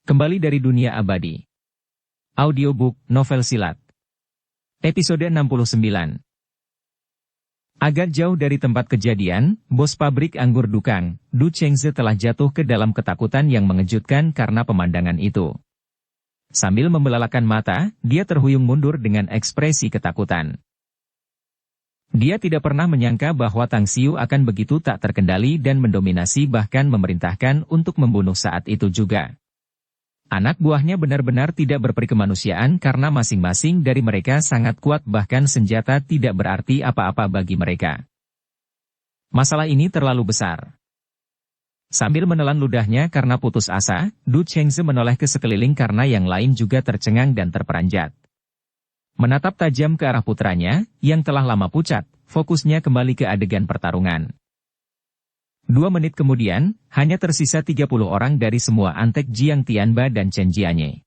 Kembali dari dunia abadi. Audiobook, novel silat. Episode 69. Agak jauh dari tempat kejadian, bos pabrik anggur Dukang, Du Chengze telah jatuh ke dalam ketakutan yang mengejutkan karena pemandangan itu. Sambil membelalakan mata, dia terhuyung mundur dengan ekspresi ketakutan. Dia tidak pernah menyangka bahwa Tang Xiu akan begitu tak terkendali dan mendominasi bahkan memerintahkan untuk membunuh saat itu juga. Anak buahnya benar-benar tidak berperikemanusiaan karena masing-masing dari mereka sangat kuat bahkan senjata tidak berarti apa-apa bagi mereka. Masalah ini terlalu besar. Sambil menelan ludahnya karena putus asa, Du Chengze menoleh ke sekeliling karena yang lain juga tercengang dan terperanjat. Menatap tajam ke arah putranya, yang telah lama pucat, fokusnya kembali ke adegan pertarungan. 2 menit kemudian, hanya tersisa 30 orang dari semua antek Jiang Tianba dan Chen Jianye.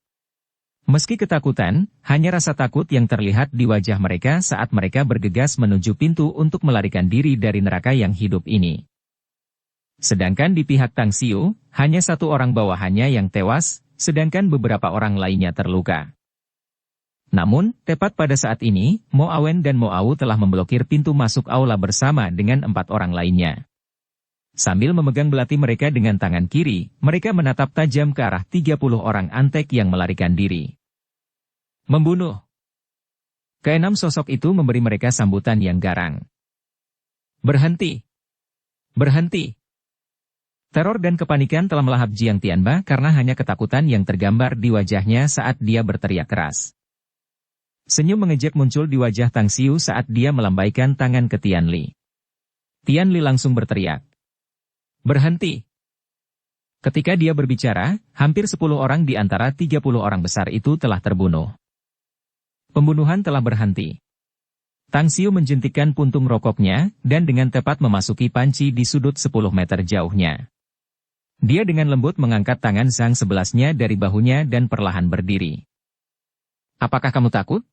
Meski ketakutan, hanya rasa takut yang terlihat di wajah mereka saat mereka bergegas menuju pintu untuk melarikan diri dari neraka yang hidup ini. Sedangkan di pihak Tang Xiu, hanya 1 orang bawahannya yang tewas, sedangkan beberapa orang lainnya terluka. Namun, tepat pada saat ini, Mo Awen dan Mo Au telah memblokir pintu masuk aula bersama dengan 4 orang lainnya. Sambil memegang belati mereka dengan tangan kiri, mereka menatap tajam ke arah 30 orang antek yang melarikan diri. Membunuh. Keenam sosok itu memberi mereka sambutan yang garang. Berhenti. Berhenti. Teror dan kepanikan telah melahap Jiang Tianba karena hanya ketakutan yang tergambar di wajahnya saat dia berteriak keras. Senyum mengejek muncul di wajah Tang Xiu saat dia melambaikan tangan ke Tian Li. Tian Li langsung berteriak. Berhenti. Ketika dia berbicara, hampir 10 orang di antara 30 orang besar itu telah terbunuh. Pembunuhan telah berhenti. Tang Xiu menjentikkan puntung rokoknya, dan dengan tepat memasuki panci di sudut 10 meter jauhnya. Dia dengan lembut mengangkat tangan sang sebelasnya dari bahunya dan perlahan berdiri. Apakah kamu takut?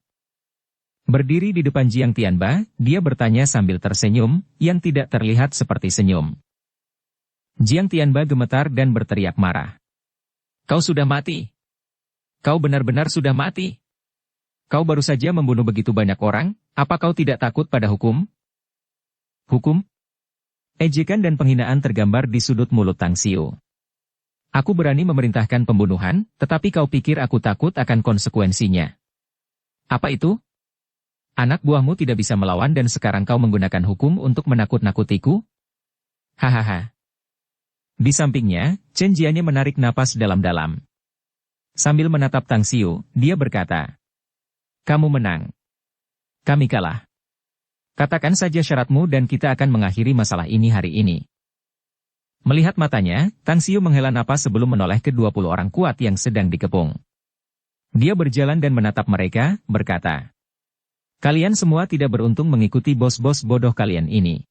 Berdiri di depan Jiang Tianba, dia bertanya sambil tersenyum, yang tidak terlihat seperti senyum. Jiang Tianba gemetar dan berteriak marah. Kau sudah mati. Kau benar-benar sudah mati. Kau baru saja membunuh begitu banyak orang, apa kau tidak takut pada hukum? Hukum? Ejekan dan penghinaan tergambar di sudut mulut Tang Xiu. Aku berani memerintahkan pembunuhan, tetapi kau pikir aku takut akan konsekuensinya. Apa itu? Anak buahmu tidak bisa melawan dan sekarang kau menggunakan hukum untuk menakut-nakutiku? Hahaha. Di sampingnya, Chen Jianye menarik napas dalam-dalam. Sambil menatap Tang Xiu, dia berkata, kamu menang. Kami kalah. Katakan saja syaratmu dan kita akan mengakhiri masalah ini hari ini. Melihat matanya, Tang Xiu menghela napas sebelum menoleh ke 20 orang kuat yang sedang dikepung. Dia berjalan dan menatap mereka, berkata, kalian semua tidak beruntung mengikuti bos-bos bodoh kalian ini.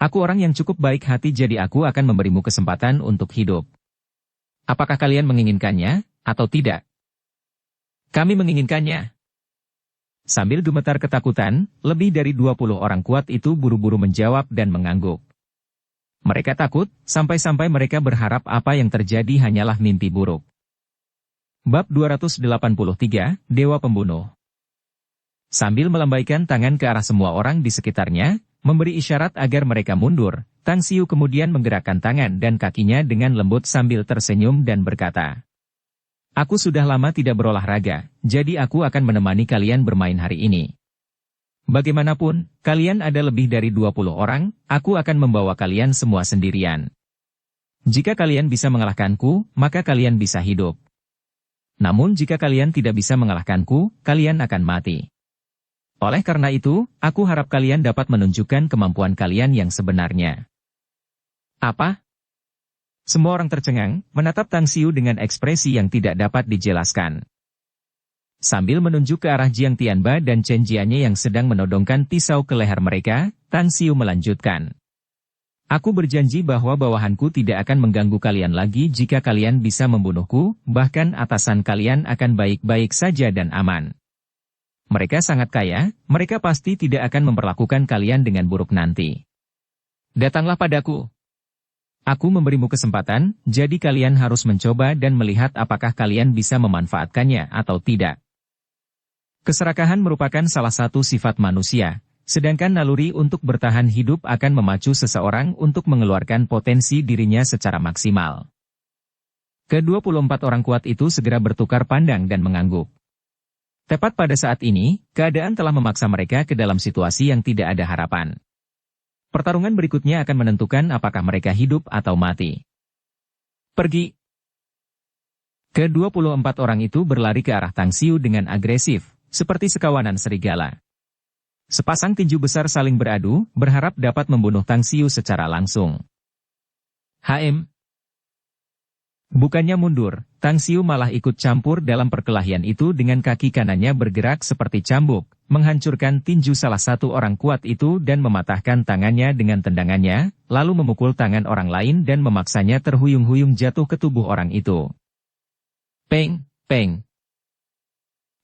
Aku orang yang cukup baik hati jadi aku akan memberimu kesempatan untuk hidup. Apakah kalian menginginkannya, atau tidak? Kami menginginkannya. Sambil gemetar ketakutan, lebih dari 20 orang kuat itu buru-buru menjawab dan mengangguk. Mereka takut, sampai-sampai mereka berharap apa yang terjadi hanyalah mimpi buruk. Bab 283, Dewa Pembunuh. Sambil melambaikan tangan ke arah semua orang di sekitarnya, memberi isyarat agar mereka mundur, Tang Xiu kemudian menggerakkan tangan dan kakinya dengan lembut sambil tersenyum dan berkata, aku sudah lama tidak berolahraga, jadi aku akan menemani kalian bermain hari ini. Bagaimanapun, kalian ada lebih dari 20 orang, aku akan membawa kalian semua sendirian. Jika kalian bisa mengalahkanku, maka kalian bisa hidup. Namun jika kalian tidak bisa mengalahkanku, kalian akan mati. Oleh karena itu, aku harap kalian dapat menunjukkan kemampuan kalian yang sebenarnya. Apa? Semua orang tercengang, menatap Tang Xiu dengan ekspresi yang tidak dapat dijelaskan. Sambil menunjuk ke arah Jiang Tianba dan Chen Jianye yang sedang menodongkan pisau ke leher mereka, Tang Xiu melanjutkan. Aku berjanji bahwa bawahanku tidak akan mengganggu kalian lagi jika kalian bisa membunuhku, bahkan atasan kalian akan baik-baik saja dan aman. Mereka sangat kaya, mereka pasti tidak akan memperlakukan kalian dengan buruk nanti. Datanglah padaku. Aku memberimu kesempatan, jadi kalian harus mencoba dan melihat apakah kalian bisa memanfaatkannya atau tidak. Keserakahan merupakan salah satu sifat manusia, sedangkan naluri untuk bertahan hidup akan memacu seseorang untuk mengeluarkan potensi dirinya secara maksimal. Ke-24 orang kuat itu segera bertukar pandang dan mengangguk. Tepat pada saat ini, keadaan telah memaksa mereka ke dalam situasi yang tidak ada harapan. Pertarungan berikutnya akan menentukan apakah mereka hidup atau mati. Pergi! Ke-24 orang itu berlari ke arah Tang Xiu dengan agresif, seperti sekawanan serigala. Sepasang tinju besar saling beradu, berharap dapat membunuh Tang Xiu secara langsung. Bukannya mundur, Tang Xiu malah ikut campur dalam perkelahian itu dengan kaki kanannya bergerak seperti cambuk, menghancurkan tinju salah satu orang kuat itu dan mematahkan tangannya dengan tendangannya, lalu memukul tangan orang lain dan memaksanya terhuyung-huyung jatuh ke tubuh orang itu. Peng, peng.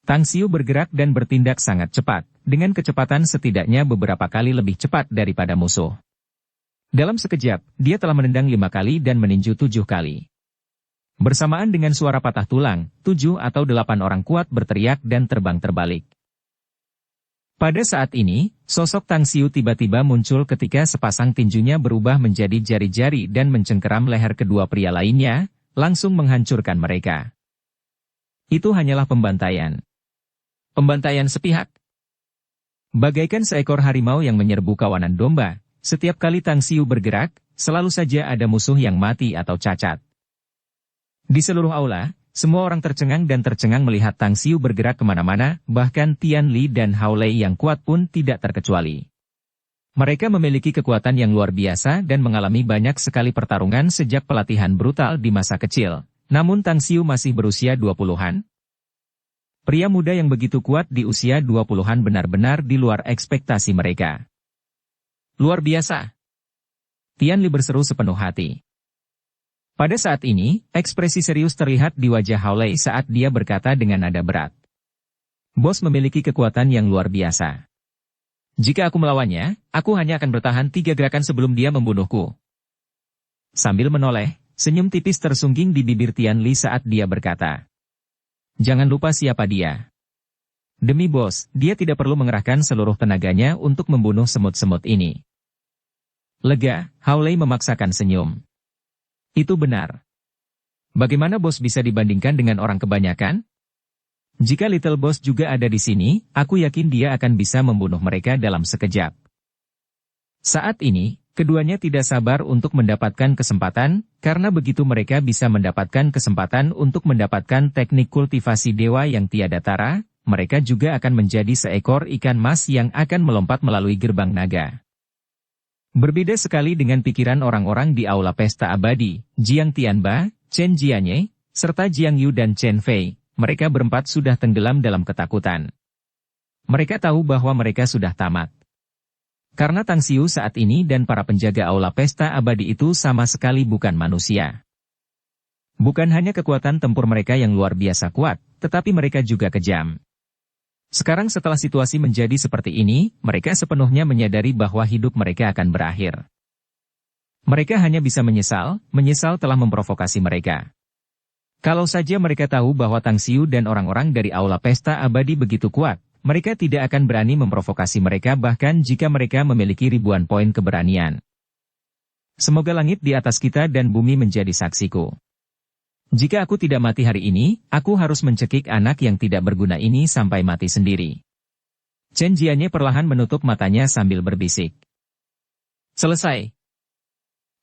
Tang Xiu bergerak dan bertindak sangat cepat, dengan kecepatan setidaknya beberapa kali lebih cepat daripada musuh. Dalam sekejap, dia telah menendang 5 kali dan meninju 7 kali. Bersamaan dengan suara patah tulang, 7 atau 8 orang kuat berteriak dan terbang terbalik. Pada saat ini, sosok Tang Xiu tiba-tiba muncul ketika sepasang tinjunya berubah menjadi jari-jari dan mencengkeram leher kedua pria lainnya, langsung menghancurkan mereka. Itu hanyalah pembantaian. Pembantaian sepihak. Bagaikan seekor harimau yang menyerbu kawanan domba, setiap kali Tang Xiu bergerak, selalu saja ada musuh yang mati atau cacat. Di seluruh aula, semua orang tercengang melihat Tang Xiu bergerak kemana-mana, bahkan Tian Li dan Hao Lei yang kuat pun tidak terkecuali. Mereka memiliki kekuatan yang luar biasa dan mengalami banyak sekali pertarungan sejak pelatihan brutal di masa kecil, namun Tang Xiu masih berusia 20-an. Pria muda yang begitu kuat di usia 20-an benar-benar di luar ekspektasi mereka. Luar biasa. Tian Li berseru sepenuh hati. Pada saat ini, ekspresi serius terlihat di wajah Hao Lei saat dia berkata dengan nada berat. Bos memiliki kekuatan yang luar biasa. Jika aku melawannya, aku hanya akan bertahan 3 gerakan sebelum dia membunuhku. Sambil menoleh, senyum tipis tersungging di bibir Tian Li saat dia berkata. Jangan lupa siapa dia. Demi bos, dia tidak perlu mengerahkan seluruh tenaganya untuk membunuh semut-semut ini. Lega, Hao Lei memaksakan senyum. Itu benar. Bagaimana bos bisa dibandingkan dengan orang kebanyakan? Jika Little Boss juga ada di sini, aku yakin dia akan bisa membunuh mereka dalam sekejap. Saat ini, keduanya tidak sabar untuk mendapatkan kesempatan, karena begitu mereka bisa mendapatkan kesempatan untuk mendapatkan teknik kultivasi dewa yang tiada tara, mereka juga akan menjadi seekor ikan mas yang akan melompat melalui gerbang naga. Berbeda sekali dengan pikiran orang-orang di aula pesta abadi, Jiang Tianba, Chen Jianye, serta Jiang Yu dan Chen Fei, mereka berempat sudah tenggelam dalam ketakutan. Mereka tahu bahwa mereka sudah tamat. Karena Tang Xiu saat ini dan para penjaga aula pesta abadi itu sama sekali bukan manusia. Bukan hanya kekuatan tempur mereka yang luar biasa kuat, tetapi mereka juga kejam. Sekarang setelah situasi menjadi seperti ini, mereka sepenuhnya menyadari bahwa hidup mereka akan berakhir. Mereka hanya bisa menyesal telah memprovokasi mereka. Kalau saja mereka tahu bahwa Tang Xiu dan orang-orang dari aula pesta abadi begitu kuat, mereka tidak akan berani memprovokasi mereka bahkan jika mereka memiliki ribuan poin keberanian. Semoga langit di atas kita dan bumi menjadi saksiku. Jika aku tidak mati hari ini, aku harus mencekik anak yang tidak berguna ini sampai mati sendiri. Chen Jianye perlahan menutup matanya sambil berbisik. Selesai.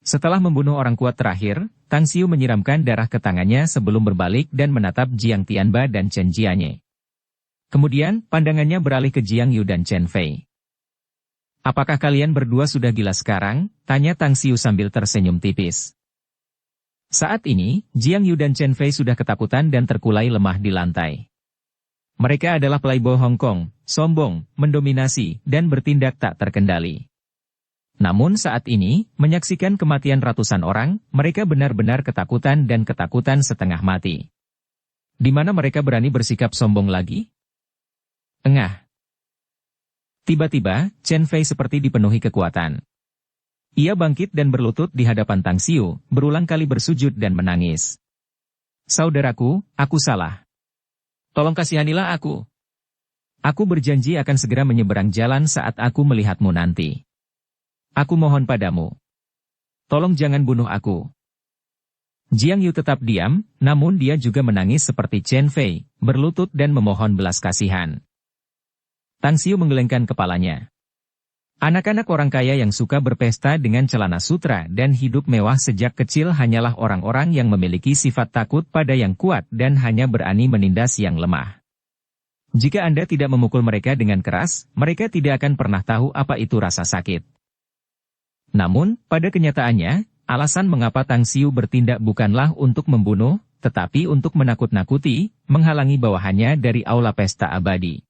Setelah membunuh orang kuat terakhir, Tang Xiu menyiramkan darah ke tangannya sebelum berbalik dan menatap Jiang Tianba dan Chen Jianye. Kemudian, pandangannya beralih ke Jiang Yu dan Chen Fei. Apakah kalian berdua sudah gila sekarang? Tanya Tang Xiu sambil tersenyum tipis. Saat ini, Jiang Yu dan Chen Fei sudah ketakutan dan terkulai lemah di lantai. Mereka adalah playboy Hong Kong, sombong, mendominasi, dan bertindak tak terkendali. Namun saat ini, menyaksikan kematian ratusan orang, mereka benar-benar ketakutan dan ketakutan setengah mati. Di mana mereka berani bersikap sombong lagi? Engah. Tiba-tiba, Chen Fei seperti dipenuhi kekuatan. Ia bangkit dan berlutut di hadapan Tang Xiu, berulang kali bersujud dan menangis. Saudaraku, aku salah. Tolong kasihanilah aku. Aku berjanji akan segera menyeberang jalan saat aku melihatmu nanti. Aku mohon padamu. Tolong jangan bunuh aku. Jiang Yu tetap diam, namun dia juga menangis seperti Chen Fei, berlutut dan memohon belas kasihan. Tang Xiu menggelengkan kepalanya. Anak-anak orang kaya yang suka berpesta dengan celana sutra dan hidup mewah sejak kecil hanyalah orang-orang yang memiliki sifat takut pada yang kuat dan hanya berani menindas yang lemah. Jika Anda tidak memukul mereka dengan keras, mereka tidak akan pernah tahu apa itu rasa sakit. Namun, pada kenyataannya, alasan mengapa Tang Xiu bertindak bukanlah untuk membunuh, tetapi untuk menakut-nakuti, menghalangi bawahannya dari aula pesta abadi.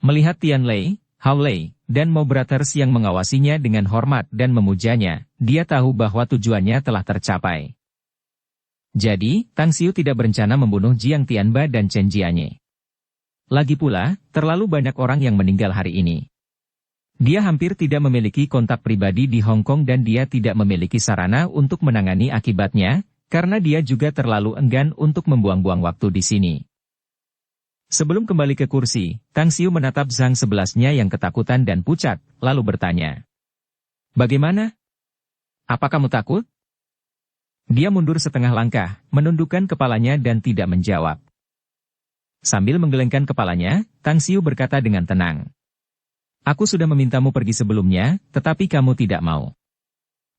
Melihat Tian Lei, Hao Lei, dan Mo Brothers yang mengawasinya dengan hormat dan memujanya, dia tahu bahwa tujuannya telah tercapai. Jadi, Tang Xiu tidak berencana membunuh Jiang Tianba dan Chen Jianye. Lagi pula, terlalu banyak orang yang meninggal hari ini. Dia hampir tidak memiliki kontak pribadi di Hong Kong dan dia tidak memiliki sarana untuk menangani akibatnya, karena dia juga terlalu enggan untuk membuang-buang waktu di sini. Sebelum kembali ke kursi, Tang Xiu menatap Zhang sebelasnya yang ketakutan dan pucat, lalu bertanya. Bagaimana? Apa kamu takut? Dia mundur setengah langkah, menundukkan kepalanya dan tidak menjawab. Sambil menggelengkan kepalanya, Tang Xiu berkata dengan tenang. Aku sudah memintamu pergi sebelumnya, tetapi kamu tidak mau.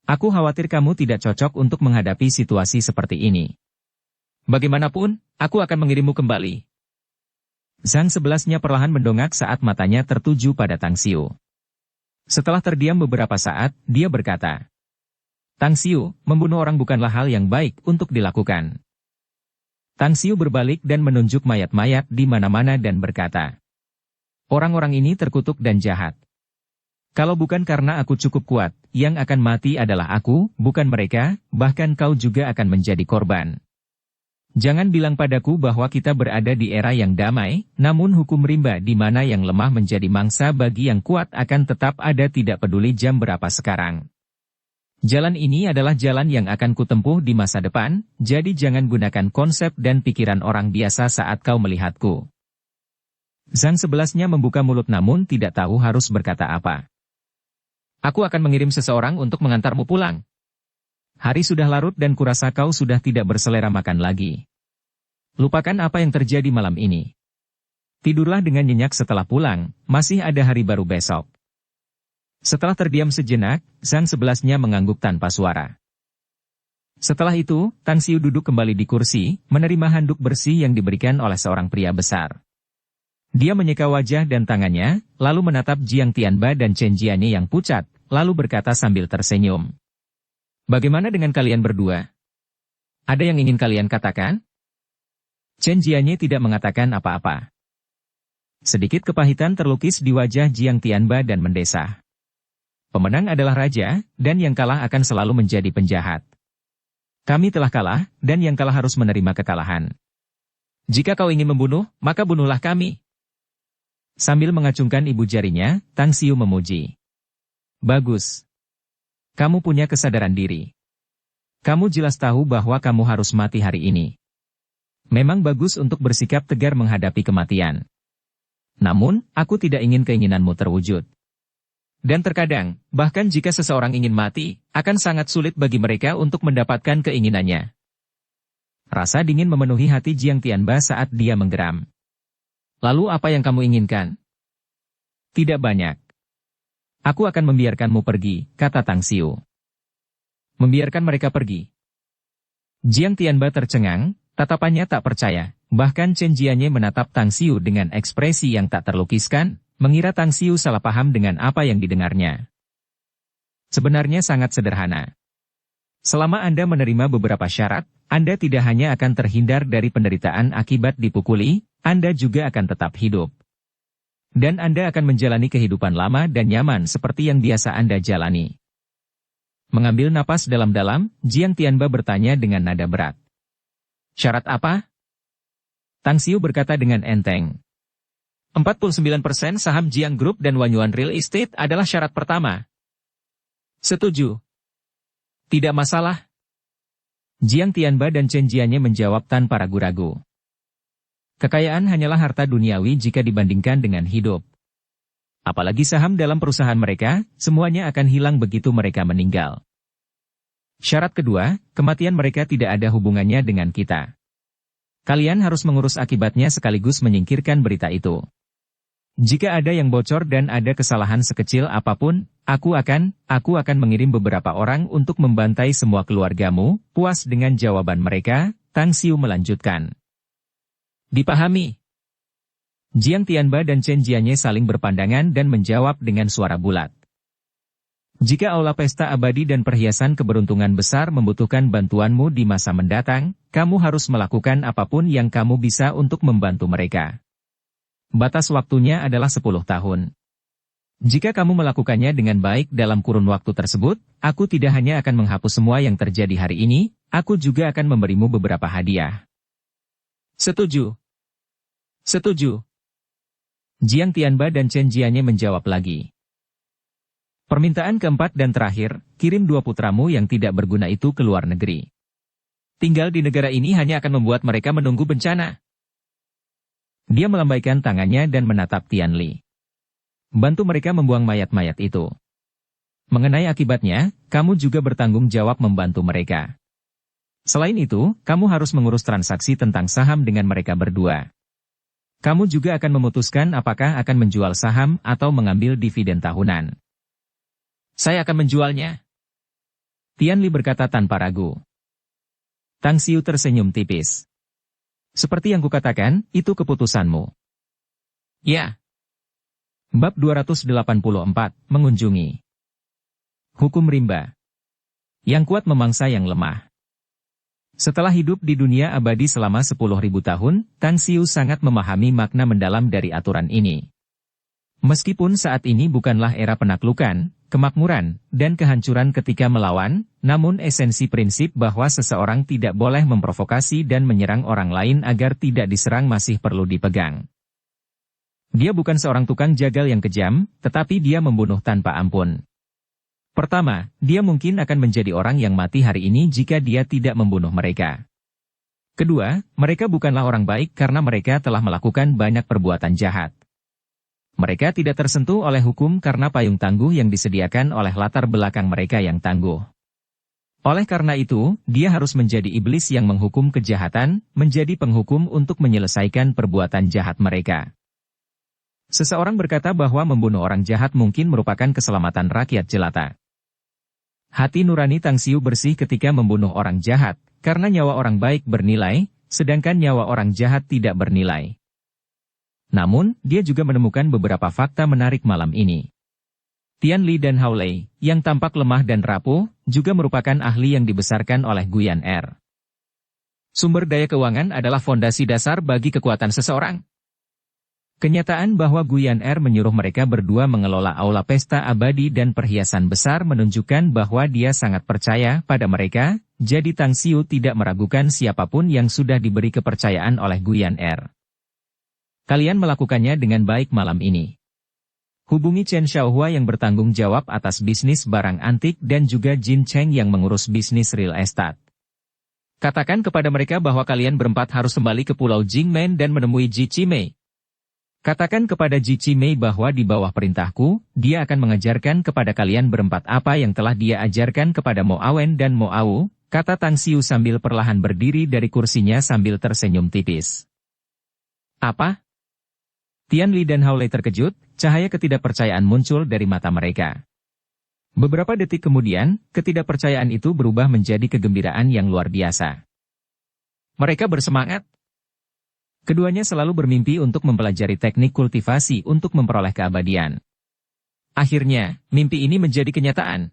Aku khawatir kamu tidak cocok untuk menghadapi situasi seperti ini. Bagaimanapun, aku akan mengirimmu kembali. Zhang sebelasnya perlahan mendongak saat matanya tertuju pada Tang Xiu. Setelah terdiam beberapa saat, dia berkata, Tang Xiu, membunuh orang bukanlah hal yang baik untuk dilakukan. Tang Xiu berbalik dan menunjuk mayat-mayat di mana-mana dan berkata, orang-orang ini terkutuk dan jahat. Kalau bukan karena aku cukup kuat, yang akan mati adalah aku, bukan mereka, bahkan kau juga akan menjadi korban. Jangan bilang padaku bahwa kita berada di era yang damai, namun hukum rimba di mana yang lemah menjadi mangsa bagi yang kuat akan tetap ada tidak peduli jam berapa sekarang. Jalan ini adalah jalan yang akan kutempuh di masa depan, jadi jangan gunakan konsep dan pikiran orang biasa saat kau melihatku. Zhang sebelasnya membuka mulut namun tidak tahu harus berkata apa. Aku akan mengirim seseorang untuk mengantarmu pulang. Hari sudah larut dan kurasa kau sudah tidak berselera makan lagi. Lupakan apa yang terjadi malam ini. Tidurlah dengan nyenyak setelah pulang, masih ada hari baru besok. Setelah terdiam sejenak, Zhang sebelasnya mengangguk tanpa suara. Setelah itu, Tang Xiu duduk kembali di kursi, menerima handuk bersih yang diberikan oleh seorang pria besar. Dia menyeka wajah dan tangannya, lalu menatap Jiang Tianba dan Chen Jianye yang pucat, lalu berkata sambil tersenyum. Bagaimana dengan kalian berdua? Ada yang ingin kalian katakan? Chen Jianye tidak mengatakan apa-apa. Sedikit kepahitan terlukis di wajah Jiang Tianba dan mendesah. Pemenang adalah raja, dan yang kalah akan selalu menjadi penjahat. Kami telah kalah, dan yang kalah harus menerima kekalahan. Jika kau ingin membunuh, maka bunuhlah kami. Sambil mengacungkan ibu jarinya, Tang Xiu memuji. Bagus. Kamu punya kesadaran diri. Kamu jelas tahu bahwa kamu harus mati hari ini. Memang bagus untuk bersikap tegar menghadapi kematian. Namun, aku tidak ingin keinginanmu terwujud. Dan terkadang, bahkan jika seseorang ingin mati, akan sangat sulit bagi mereka untuk mendapatkan keinginannya. Rasa dingin memenuhi hati Jiang Tianba saat dia menggeram. Lalu apa yang kamu inginkan? Tidak banyak. Aku akan membiarkanmu pergi, kata Tang Xiu. Membiarkan mereka pergi. Jiang Tianba tercengang, tatapannya tak percaya, bahkan Chen Jianye menatap Tang Xiu dengan ekspresi yang tak terlukiskan, mengira Tang Xiu salah paham dengan apa yang didengarnya. Sebenarnya sangat sederhana. Selama Anda menerima beberapa syarat, Anda tidak hanya akan terhindar dari penderitaan akibat dipukuli, Anda juga akan tetap hidup. Dan Anda akan menjalani kehidupan lama dan nyaman seperti yang biasa Anda jalani. Mengambil napas dalam-dalam, Jiang Tianba bertanya dengan nada berat. Syarat apa? Tang Xiu berkata dengan enteng. 49% saham Jiang Group dan Wanyuan Real Estate adalah syarat pertama. Setuju. Tidak masalah. Jiang Tianba dan Chen Jianye menjawab tanpa ragu-ragu. Kekayaan hanyalah harta duniawi jika dibandingkan dengan hidup. Apalagi saham dalam perusahaan mereka, semuanya akan hilang begitu mereka meninggal. Syarat kedua, kematian mereka tidak ada hubungannya dengan kita. Kalian harus mengurus akibatnya sekaligus menyingkirkan berita itu. Jika ada yang bocor dan ada kesalahan sekecil apapun, aku akan mengirim beberapa orang untuk membantai semua keluargamu. Puas dengan jawaban mereka, Tang Xiu melanjutkan. Dipahami. Jiang Tianba dan Chen Jianye saling berpandangan dan menjawab dengan suara bulat. Jika Aula Pesta Abadi dan Perhiasan Keberuntungan Besar membutuhkan bantuanmu di masa mendatang, kamu harus melakukan apapun yang kamu bisa untuk membantu mereka. Batas waktunya adalah 10 tahun. Jika kamu melakukannya dengan baik dalam kurun waktu tersebut, aku tidak hanya akan menghapus semua yang terjadi hari ini, aku juga akan memberimu beberapa hadiah. Setuju. Setuju. Jiang Tianba dan Chen Jianye menjawab lagi. Permintaan keempat dan terakhir, kirim 2 putramu yang tidak berguna itu ke luar negeri. Tinggal di negara ini hanya akan membuat mereka menunggu bencana. Dia melambaikan tangannya dan menatap Tianli. Bantu mereka membuang mayat-mayat itu. Mengenai akibatnya, kamu juga bertanggung jawab membantu mereka. Selain itu, kamu harus mengurus transaksi tentang saham dengan mereka berdua. Kamu juga akan memutuskan apakah akan menjual saham atau mengambil dividen tahunan. Saya akan menjualnya. Tianli berkata tanpa ragu. Tang Xiu tersenyum tipis. Seperti yang kukatakan, itu keputusanmu. Ya. Bab 284, mengunjungi. Hukum rimba. Yang kuat memangsa yang lemah. Setelah hidup di dunia abadi selama 10.000 tahun, Tang Xiu sangat memahami makna mendalam dari aturan ini. Meskipun saat ini bukanlah era penaklukan, kemakmuran, dan kehancuran ketika melawan, namun esensi prinsip bahwa seseorang tidak boleh memprovokasi dan menyerang orang lain agar tidak diserang masih perlu dipegang. Dia bukan seorang tukang jagal yang kejam, tetapi dia membunuh tanpa ampun. Pertama, dia mungkin akan menjadi orang yang mati hari ini jika dia tidak membunuh mereka. Kedua, mereka bukanlah orang baik karena mereka telah melakukan banyak perbuatan jahat. Mereka tidak tersentuh oleh hukum karena payung tangguh yang disediakan oleh latar belakang mereka yang tangguh. Oleh karena itu, dia harus menjadi iblis yang menghukum kejahatan, menjadi penghukum untuk menyelesaikan perbuatan jahat mereka. Seseorang berkata bahwa membunuh orang jahat mungkin merupakan keselamatan rakyat jelata. Hati nurani Tang Xiu bersih ketika membunuh orang jahat, karena nyawa orang baik bernilai, sedangkan nyawa orang jahat tidak bernilai. Namun, dia juga menemukan beberapa fakta menarik malam ini. Tianli dan Hao Lei, yang tampak lemah dan rapuh, juga merupakan ahli yang dibesarkan oleh Guyan Er. Sumber daya keuangan adalah fondasi dasar bagi kekuatan seseorang. Kenyataan bahwa Guyan Er menyuruh mereka berdua mengelola aula pesta abadi dan perhiasan besar menunjukkan bahwa dia sangat percaya pada mereka, jadi Tang Xiu tidak meragukan siapapun yang sudah diberi kepercayaan oleh Guyan Er. Kalian melakukannya dengan baik malam ini. Hubungi Chen Xiaohua yang bertanggung jawab atas bisnis barang antik dan juga Jin Cheng yang mengurus bisnis real estate. Katakan kepada mereka bahwa kalian berempat harus kembali ke Pulau Jingmen dan menemui Ji Qimei. Katakan kepada Ji Qimei bahwa di bawah perintahku, dia akan mengajarkan kepada kalian berempat apa yang telah dia ajarkan kepada Mo Awen dan Mo Au, kata Tang Xiu sambil perlahan berdiri dari kursinya sambil tersenyum tipis. Apa? Tianli dan Hao Lei terkejut, cahaya ketidakpercayaan muncul dari mata mereka. Beberapa detik kemudian, ketidakpercayaan itu berubah menjadi kegembiraan yang luar biasa. Mereka bersemangat. Keduanya selalu bermimpi untuk mempelajari teknik kultivasi untuk memperoleh keabadian. Akhirnya, mimpi ini menjadi kenyataan.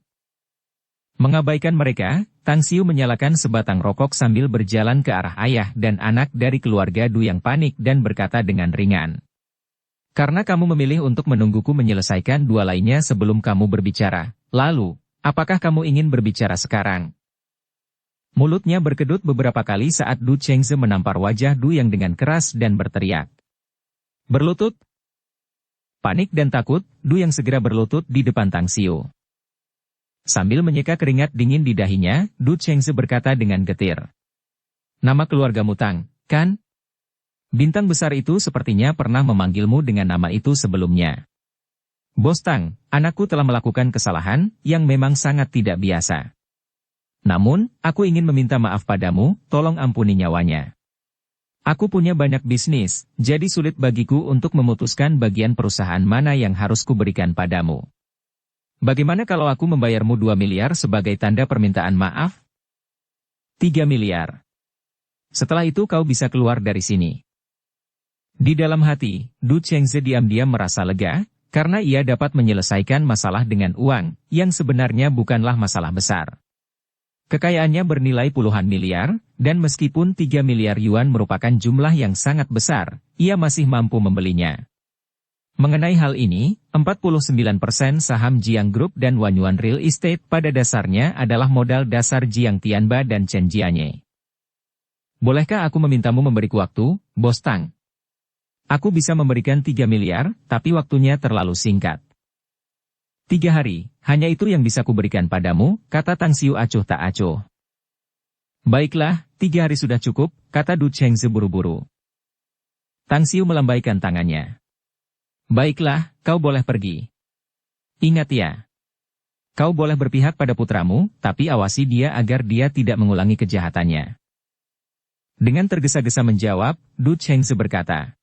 Mengabaikan mereka, Tang Xiu menyalakan sebatang rokok sambil berjalan ke arah ayah dan anak dari keluarga Du yang panik dan berkata dengan ringan. Karena kamu memilih untuk menungguku menyelesaikan 2 lainnya sebelum kamu berbicara, lalu, apakah kamu ingin berbicara sekarang? Mulutnya berkedut beberapa kali saat Du Chengze menampar wajah Du yang dengan keras dan berteriak. Berlutut? Panik dan takut, Du yang segera berlutut di depan Tang Xiu. Sambil menyeka keringat dingin di dahinya, Du Chengze berkata dengan getir. Nama keluargamu Tang, kan? Bintang besar itu sepertinya pernah memanggilmu dengan nama itu sebelumnya. Bos Tang, anakku telah melakukan kesalahan yang memang sangat tidak biasa. Namun, aku ingin meminta maaf padamu, tolong ampuni nyawanya. Aku punya banyak bisnis, jadi sulit bagiku untuk memutuskan bagian perusahaan mana yang harus kuberikan padamu. Bagaimana kalau aku membayarmu 2 miliar sebagai tanda permintaan maaf? 3 miliar. Setelah itu kau bisa keluar dari sini. Di dalam hati, Du Chengze diam-diam merasa lega, karena ia dapat menyelesaikan masalah dengan uang, yang sebenarnya bukanlah masalah besar. Kekayaannya bernilai puluhan miliar, dan meskipun 3 miliar yuan merupakan jumlah yang sangat besar, ia masih mampu membelinya. Mengenai hal ini, 49% saham Jiang Group dan Wanyuan Real Estate pada dasarnya adalah modal dasar Jiang Tianba dan Chen Jianye. Bolehkah aku memintamu memberiku waktu, Bos Tang? Aku bisa memberikan 3 miliar, tapi waktunya terlalu singkat. 3 hari, hanya itu yang bisa kuberikan padamu, kata Tang Xiu acuh tak acuh. Baiklah, 3 hari sudah cukup, kata Du Chengze buru-buru. Tang Xiu melambaikan tangannya. Baiklah, kau boleh pergi. Ingat ya. Kau boleh berpihak pada putramu, tapi awasi dia agar dia tidak mengulangi kejahatannya. Dengan tergesa-gesa menjawab, Du Chengze berkata.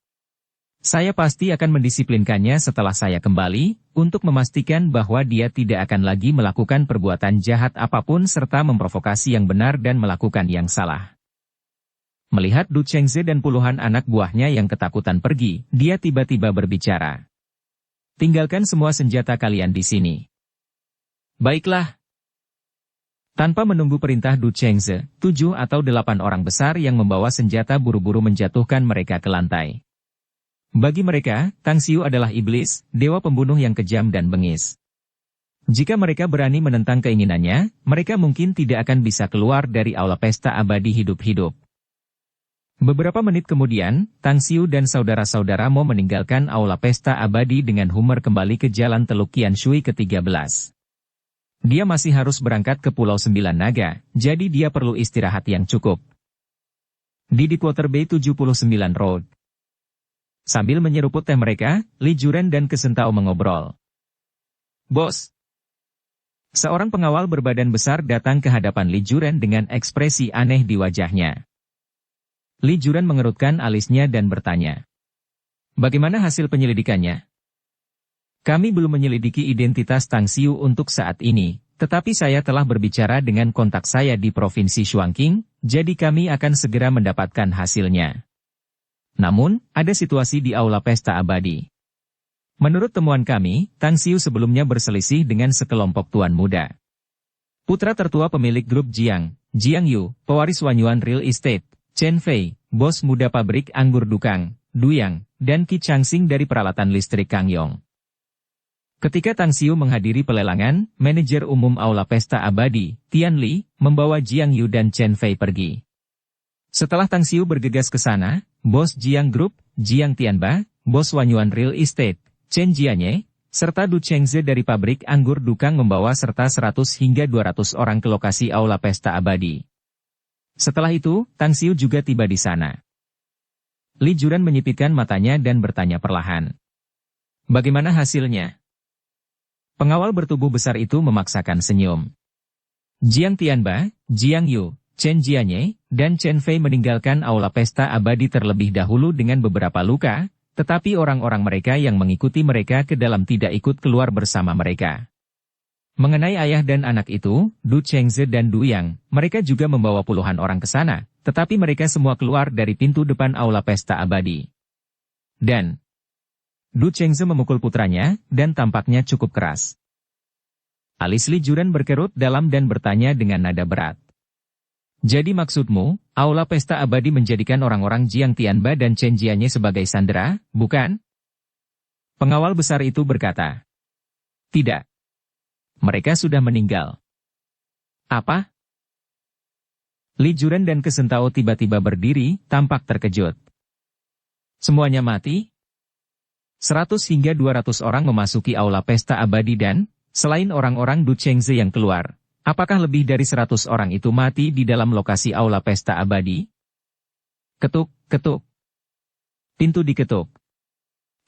Saya pasti akan mendisiplinkannya setelah saya kembali, untuk memastikan bahwa dia tidak akan lagi melakukan perbuatan jahat apapun serta memprovokasi yang benar dan melakukan yang salah. Melihat Du Chengze dan puluhan anak buahnya yang ketakutan pergi, dia tiba-tiba berbicara. Tinggalkan semua senjata kalian di sini. Baiklah. Tanpa menunggu perintah Du Chengze, 7 atau 8 orang besar yang membawa senjata buru-buru menjatuhkan mereka ke lantai. Bagi mereka, Tang Xiu adalah iblis, dewa pembunuh yang kejam dan bengis. Jika mereka berani menentang keinginannya, mereka mungkin tidak akan bisa keluar dari aula pesta abadi hidup-hidup. Beberapa menit kemudian, Tang Xiu dan saudara-saudara mau meninggalkan aula pesta abadi dengan humor kembali ke jalan Teluk Qianshui ke-13. Dia masih harus berangkat ke Pulau Sembilan Naga, jadi dia perlu istirahat yang cukup. Di Deepwater Bay 79 Road. Sambil menyeruput teh mereka, Li Juren dan Kesentao mengobrol. Bos. Seorang pengawal berbadan besar datang ke hadapan Li Juren dengan ekspresi aneh di wajahnya. Li Juren mengerutkan alisnya dan bertanya. Bagaimana hasil penyelidikannya? Kami belum menyelidiki identitas Tang Xiu untuk saat ini, tetapi saya telah berbicara dengan kontak saya di Provinsi Shuangqing, jadi kami akan segera mendapatkan hasilnya. Namun, ada situasi di aula pesta abadi. Menurut temuan kami, Tang Xiu sebelumnya berselisih dengan sekelompok tuan muda. Putra tertua pemilik grup Jiang, Jiang Yu, pewaris Wanyuan Real Estate, Chen Fei, bos muda pabrik anggur Dukang, Duyang, dan Qi Changxing dari peralatan listrik Kang Yong. Ketika Tang Xiu menghadiri pelelangan, manajer umum aula pesta abadi, Tian Li, membawa Jiang Yu dan Chen Fei pergi. Setelah Tang Xiu bergegas ke sana, bos Jiang Group, Jiang Tianba, bos Wanyuan Real Estate, Chen Jianye, serta Du Chengze dari pabrik anggur Dukang membawa serta 100 hingga 200 orang ke lokasi aula pesta abadi. Setelah itu, Tang Xiu juga tiba di sana. Li Juren menyipitkan matanya dan bertanya perlahan. Bagaimana hasilnya? Pengawal bertubuh besar itu memaksakan senyum. Jiang Tianba, Jiang Yu, Chen Jianye, dan Chen Fei meninggalkan aula pesta abadi terlebih dahulu dengan beberapa luka, tetapi orang-orang mereka yang mengikuti mereka ke dalam tidak ikut keluar bersama mereka. Mengenai ayah dan anak itu, Du Chengze dan Du Yang, mereka juga membawa puluhan orang ke sana, tetapi mereka semua keluar dari pintu depan aula pesta abadi. Dan Du Chengze memukul putranya, dan tampaknya cukup keras. Alis Li Juren berkerut dalam dan bertanya dengan nada berat. Jadi maksudmu, aula pesta abadi menjadikan orang-orang Jiang Tianba dan Chen Jianye sebagai sandera, bukan? Pengawal besar itu berkata. Tidak. Mereka sudah meninggal. Apa? Li Juren dan Kesentao tiba-tiba berdiri, tampak terkejut. Semuanya mati? 100 hingga 200 orang memasuki aula pesta abadi dan Selain orang-orang Du Chengze yang keluar, apakah lebih dari 100 orang itu mati di dalam lokasi aula pesta abadi? Ketuk, ketuk. Pintu diketuk.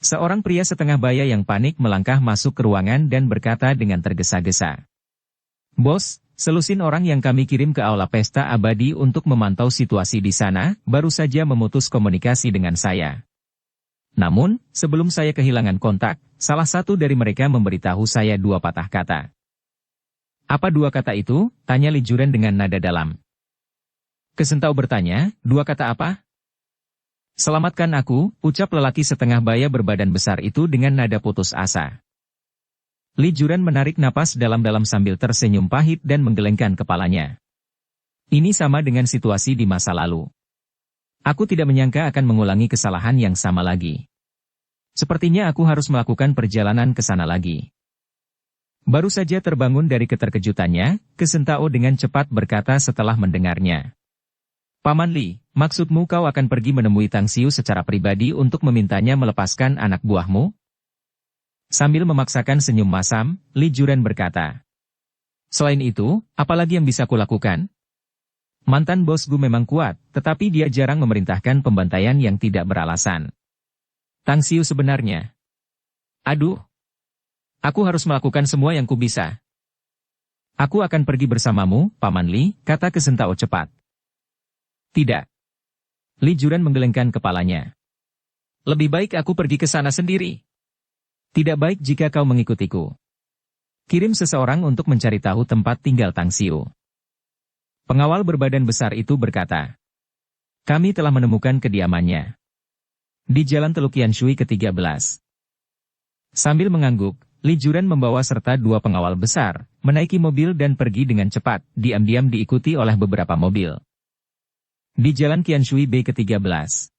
Seorang pria setengah baya yang panik melangkah masuk ke ruangan dan berkata dengan tergesa-gesa. Bos, selusin orang yang kami kirim ke aula pesta abadi untuk memantau situasi di sana, baru saja memutus komunikasi dengan saya. Namun, sebelum saya kehilangan kontak, salah satu dari mereka memberitahu saya 2 patah kata. Apa 2 kata itu? Tanya Li Juren dengan nada dalam. Kesentau bertanya, 2 kata apa? Selamatkan aku, ucap lelaki setengah baya berbadan besar itu dengan nada putus asa. Li Juren menarik napas dalam-dalam sambil tersenyum pahit dan menggelengkan kepalanya. Ini sama dengan situasi di masa lalu. Aku tidak menyangka akan mengulangi kesalahan yang sama lagi. Sepertinya aku harus melakukan perjalanan ke sana lagi. Baru saja terbangun dari keterkejutannya, Kesentao dengan cepat berkata setelah mendengarnya. Paman Li, maksudmu kau akan pergi menemui Tang Xiu secara pribadi untuk memintanya melepaskan anak buahmu? Sambil memaksakan senyum masam, Li Juren berkata. Selain itu, apalagi yang bisa kulakukan? Mantan bos Gu memang kuat, tetapi dia jarang memerintahkan pembantaian yang tidak beralasan. Tang Xiu sebenarnya. Aduh. Aku harus melakukan semua yang ku bisa. Aku akan pergi bersamamu, Paman Li, kata Kesentao cepat. Tidak. Li Juren menggelengkan kepalanya. Lebih baik aku pergi ke sana sendiri. Tidak baik jika kau mengikutiku. Kirim seseorang untuk mencari tahu tempat tinggal Tang Xiu. Pengawal berbadan besar itu berkata. Kami telah menemukan kediamannya. Di Jalan Teluk Yanshui ke-13. Sambil mengangguk, Li Juren membawa serta 2 pengawal besar, menaiki mobil dan pergi dengan cepat, diam-diam diikuti oleh beberapa mobil. Di Jalan Qianshui B ke-13.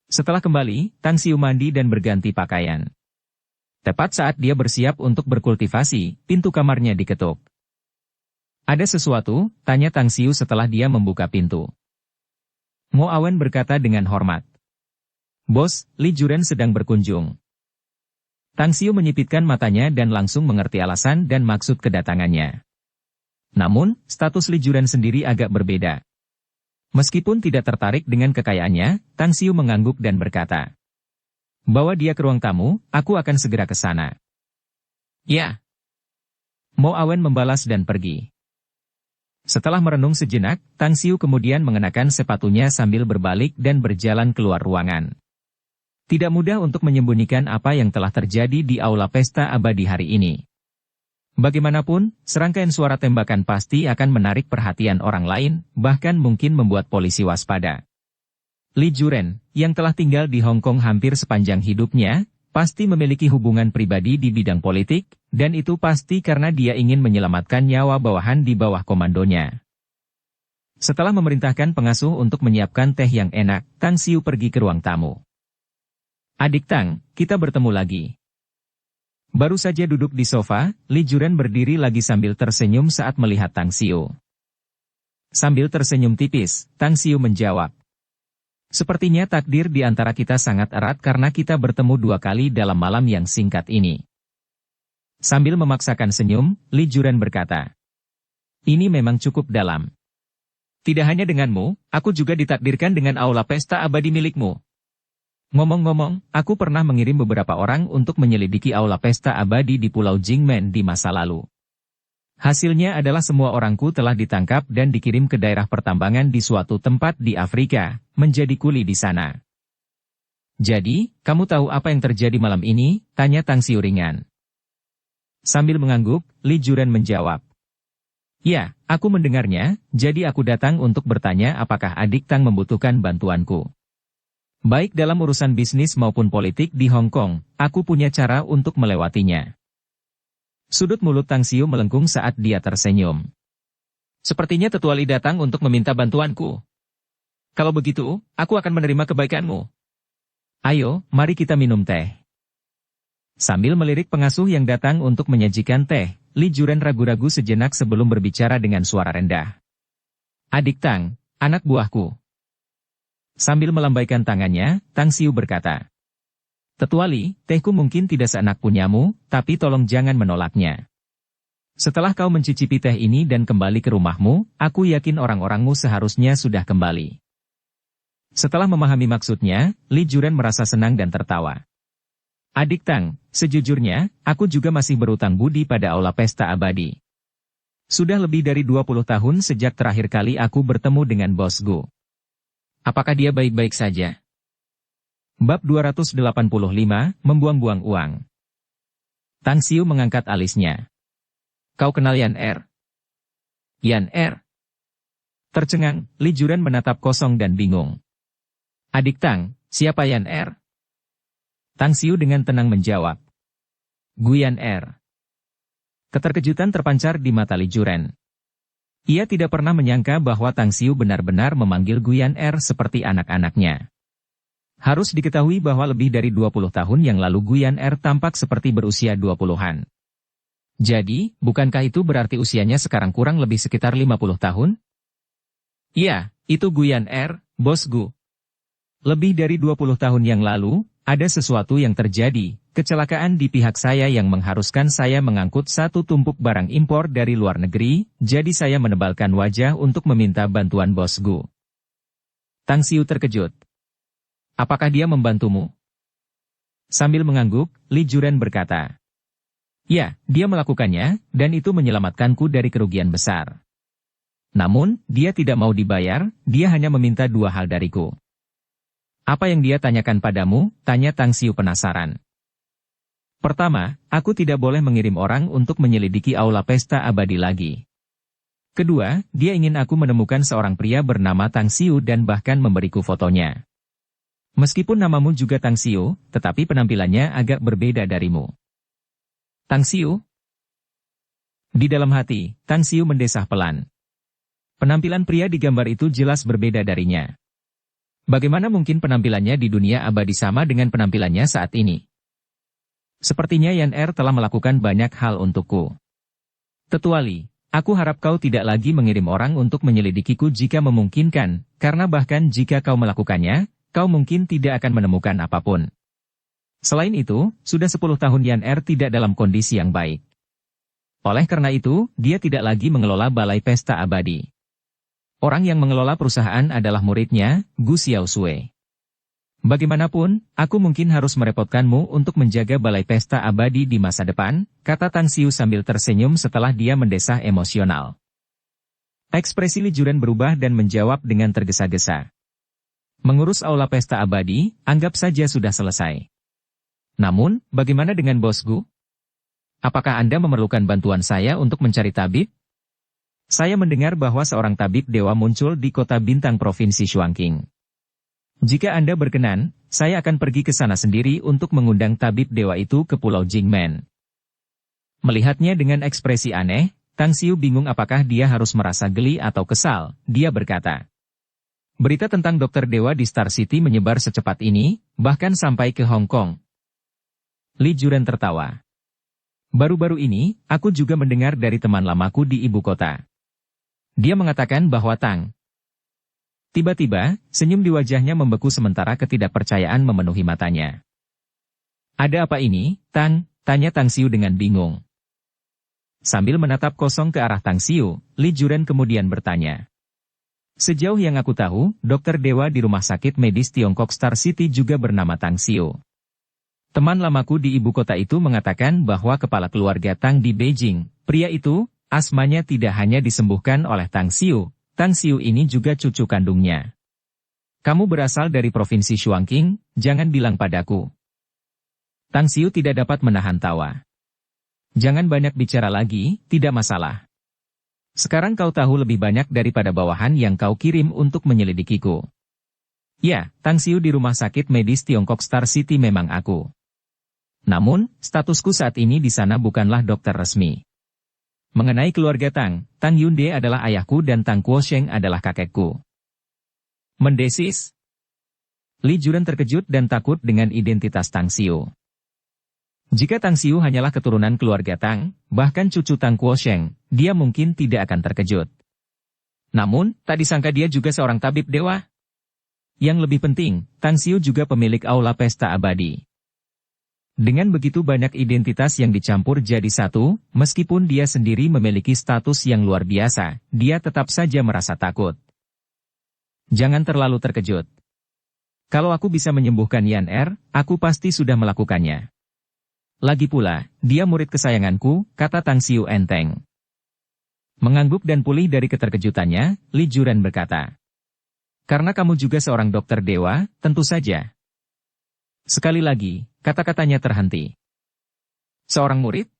Setelah kembali, Tang Xiu mandi dan berganti pakaian. Tepat saat dia bersiap untuk berkultivasi, pintu kamarnya diketuk. Ada sesuatu, tanya Tang Xiu setelah dia membuka pintu. Mo Awen berkata dengan hormat. Bos, Li Juren sedang berkunjung. Tang Xiu menyipitkan matanya dan langsung mengerti alasan dan maksud kedatangannya. Namun, status Li Juren sendiri agak berbeda. Meskipun tidak tertarik dengan kekayaannya, Tang Xiu mengangguk dan berkata. Bawa dia ke ruang tamu, aku akan segera ke sana. Ya. Mo Awen membalas dan pergi. Setelah merenung sejenak, Tang Xiu kemudian mengenakan sepatunya sambil berbalik dan berjalan keluar ruangan. Tidak mudah untuk menyembunyikan apa yang telah terjadi di aula pesta abadi hari ini. Bagaimanapun, serangkaian suara tembakan pasti akan menarik perhatian orang lain, bahkan mungkin membuat polisi waspada. Li Juren, yang telah tinggal di Hong Kong hampir sepanjang hidupnya, pasti memiliki hubungan pribadi di bidang politik, dan itu pasti karena dia ingin menyelamatkan nyawa bawahan di bawah komandonya. Setelah memerintahkan pengasuh untuk menyiapkan teh yang enak, Tang Xiu pergi ke ruang tamu. Adik Tang, kita bertemu lagi. Baru saja duduk di sofa, Li Juren berdiri lagi sambil tersenyum saat melihat Tang Xiu. Sambil tersenyum tipis, Tang Xiu menjawab. Sepertinya takdir di antara kita sangat erat karena kita bertemu 2 kali dalam malam yang singkat ini. Sambil memaksakan senyum, Li Juren berkata. Ini memang cukup dalam. Tidak hanya denganmu, aku juga ditakdirkan dengan aula pesta abadi milikmu. Ngomong-ngomong, aku pernah mengirim beberapa orang untuk menyelidiki aula pesta abadi di Pulau Jingmen di masa lalu. Hasilnya adalah semua orangku telah ditangkap dan dikirim ke daerah pertambangan di suatu tempat di Afrika, menjadi kuli di sana. Jadi, kamu tahu apa yang terjadi malam ini? Tanya Tang Xiu ringan. Sambil mengangguk, Li Juren menjawab. Ya, aku mendengarnya, jadi aku datang untuk bertanya apakah adik Tang membutuhkan bantuanku. Baik dalam urusan bisnis maupun politik di Hong Kong, aku punya cara untuk melewatinya. Sudut mulut Tang Xiu melengkung saat dia tersenyum. Sepertinya Tetua Li datang untuk meminta bantuanku. Kalau begitu, aku akan menerima kebaikanmu. Ayo, mari kita minum teh. Sambil melirik pengasuh yang datang untuk menyajikan teh, Li Juren ragu-ragu sejenak sebelum berbicara dengan suara rendah. Adik Tang, anak buahku. Sambil melambaikan tangannya, Tang Xiu berkata. Tetua Li, tehku mungkin tidak seenak punyamu, tapi tolong jangan menolaknya. Setelah kau mencicipi teh ini dan kembali ke rumahmu, aku yakin orang-orangmu seharusnya sudah kembali. Setelah memahami maksudnya, Li Juren merasa senang dan tertawa. Adik Tang, sejujurnya, aku juga masih berutang budi pada Aula Pesta Abadi. Sudah lebih dari 20 tahun sejak terakhir kali aku bertemu dengan Bos Gu. Apakah dia baik-baik saja? Bab 285, membuang-buang uang. Tang Xiu mengangkat alisnya. Kau kenal Yan Er? Yan Er? Tercengang, Li Juren menatap kosong dan bingung. Adik Tang, siapa Yan Er? Tang Xiu dengan tenang menjawab. Gu Yan Er. Keterkejutan terpancar di mata Li Juren. Ia tidak pernah menyangka bahwa Tang Xiu benar-benar memanggil Gu Yan Er seperti anak-anaknya. Harus diketahui bahwa lebih dari 20 tahun yang lalu Gu Yan Er tampak seperti berusia 20-an. Jadi, bukankah itu berarti usianya sekarang kurang lebih sekitar 50 tahun? Iya, itu Gu Yan Er, Bos Gu. Lebih dari 20 tahun yang lalu, ada sesuatu yang terjadi, kecelakaan di pihak saya yang mengharuskan saya mengangkut satu tumpuk barang impor dari luar negeri, jadi saya menebalkan wajah untuk meminta bantuan Bos Gu. Tang Xiu terkejut. Apakah dia membantumu? Sambil mengangguk, Li Juren berkata. Ya, dia melakukannya, dan itu menyelamatkanku dari kerugian besar. Namun, dia tidak mau dibayar, dia hanya meminta dua hal dariku. Apa yang dia tanyakan padamu? Tanya Tang Xiu penasaran. Pertama, aku tidak boleh mengirim orang untuk menyelidiki Aula Pesta Abadi lagi. Kedua, dia ingin aku menemukan seorang pria bernama Tang Xiu dan bahkan memberiku fotonya. Meskipun namamu juga Tang Xiu, tetapi penampilannya agak berbeda darimu. Tang Xiu? Di dalam hati, Tang Xiu mendesah pelan. Penampilan pria di gambar itu jelas berbeda darinya. Bagaimana mungkin penampilannya di dunia abadi sama dengan penampilannya saat ini? Sepertinya Yan Er telah melakukan banyak hal untukku. Tetua Li, aku harap kau tidak lagi mengirim orang untuk menyelidikiku jika memungkinkan, karena bahkan jika kau melakukannya, kau mungkin tidak akan menemukan apapun. Selain itu, sudah 10 tahun Yan Er tidak dalam kondisi yang baik. Oleh karena itu, dia tidak lagi mengelola Balai Pesta Abadi. Orang yang mengelola perusahaan adalah muridnya, Gu Xiaosui. Bagaimanapun, aku mungkin harus merepotkanmu untuk menjaga Balai Pesta Abadi di masa depan, kata Tang Xiu sambil tersenyum setelah dia mendesah emosional. Ekspresi Li Juren berubah dan menjawab dengan tergesa-gesa. Mengurus Aula Pesta Abadi, anggap saja sudah selesai. Namun, bagaimana dengan Bos Gu? Apakah Anda memerlukan bantuan saya untuk mencari tabib? Saya mendengar bahwa seorang tabib dewa muncul di kota Bintang Provinsi Shuangqing. Jika Anda berkenan, saya akan pergi ke sana sendiri untuk mengundang tabib dewa itu ke Pulau Jingmen. Melihatnya dengan ekspresi aneh, Tang Xiu bingung apakah dia harus merasa geli atau kesal. Dia berkata, berita tentang dokter dewa di Star City menyebar secepat ini, bahkan sampai ke Hong Kong. Li Juren tertawa. Baru-baru ini, aku juga mendengar dari teman lamaku di ibu kota. Dia mengatakan bahwa Tang. Tiba-tiba, senyum di wajahnya membeku sementara ketidakpercayaan memenuhi matanya. Ada apa ini, Tang? Tanya Tang Xiu dengan bingung. Sambil menatap kosong ke arah Tang Xiu, Li Juren kemudian bertanya. Sejauh yang aku tahu, dokter dewa di rumah sakit medis Tiongkok Star City juga bernama Tang Xiu. Teman lamaku di ibu kota itu mengatakan bahwa kepala keluarga Tang di Beijing, pria itu, asmanya tidak hanya disembuhkan oleh Tang Xiu ini juga cucu kandungnya. Kamu berasal dari provinsi Shuangqing, jangan bilang padaku. Tang Xiu tidak dapat menahan tawa. Jangan banyak bicara lagi, tidak masalah. Sekarang kau tahu lebih banyak daripada bawahan yang kau kirim untuk menyelidikiku. Ya, Tang Xiu di rumah sakit medis Tiongkok Star City memang aku. Namun, statusku saat ini di sana bukanlah dokter resmi. Mengenai keluarga Tang, Tang Yunde adalah ayahku dan Tang Kuosheng adalah kakekku. Mendesis? Li Juren terkejut dan takut dengan identitas Tang Xiu. Jika Tang Xiu hanyalah keturunan keluarga Tang, bahkan cucu Tang Kuosheng, dia mungkin tidak akan terkejut. Namun, tak disangka dia juga seorang tabib dewa. Yang lebih penting, Tang Xiu juga pemilik Aula Pesta Abadi. Dengan begitu banyak identitas yang dicampur jadi satu, meskipun dia sendiri memiliki status yang luar biasa, dia tetap saja merasa takut. Jangan terlalu terkejut. Kalau aku bisa menyembuhkan Yan Er, aku pasti sudah melakukannya. Lagi pula, dia murid kesayanganku, kata Tang Xiu enteng. Mengangguk dan pulih dari keterkejutannya, Li Juren berkata. Karena kamu juga seorang dokter dewa, tentu saja. Sekali lagi, kata-katanya terhenti. Seorang murid?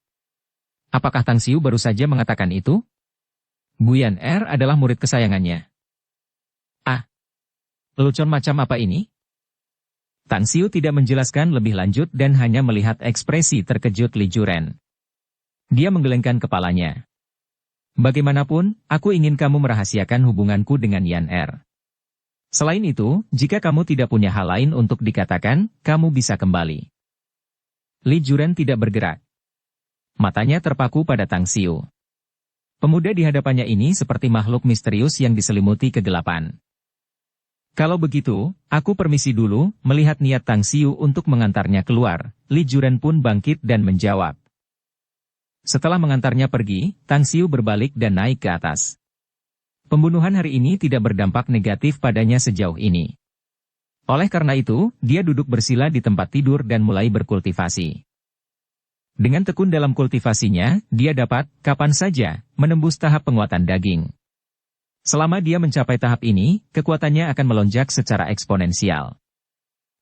Apakah Tang Xiu baru saja mengatakan itu? Bu Yan Er adalah murid kesayangannya. Ah, lelucon macam apa ini? Tang Xiu tidak menjelaskan lebih lanjut dan hanya melihat ekspresi terkejut Li Juren. Dia menggelengkan kepalanya. Bagaimanapun, aku ingin kamu merahasiakan hubunganku dengan Yan Er. Selain itu, jika kamu tidak punya hal lain untuk dikatakan, kamu bisa kembali. Li Juren tidak bergerak. Matanya terpaku pada Tang Xiu. Pemuda di hadapannya ini seperti makhluk misterius yang diselimuti kegelapan. Kalau begitu, aku permisi dulu, melihat niat Tang Xiu untuk mengantarnya keluar, Li Juren pun bangkit dan menjawab. Setelah mengantarnya pergi, Tang Xiu berbalik dan naik ke atas. Pembunuhan hari ini tidak berdampak negatif padanya sejauh ini. Oleh karena itu, dia duduk bersila di tempat tidur dan mulai berkultivasi. Dengan tekun dalam kultivasinya, dia dapat, kapan saja, menembus tahap penguatan daging. Selama dia mencapai tahap ini, kekuatannya akan melonjak secara eksponensial.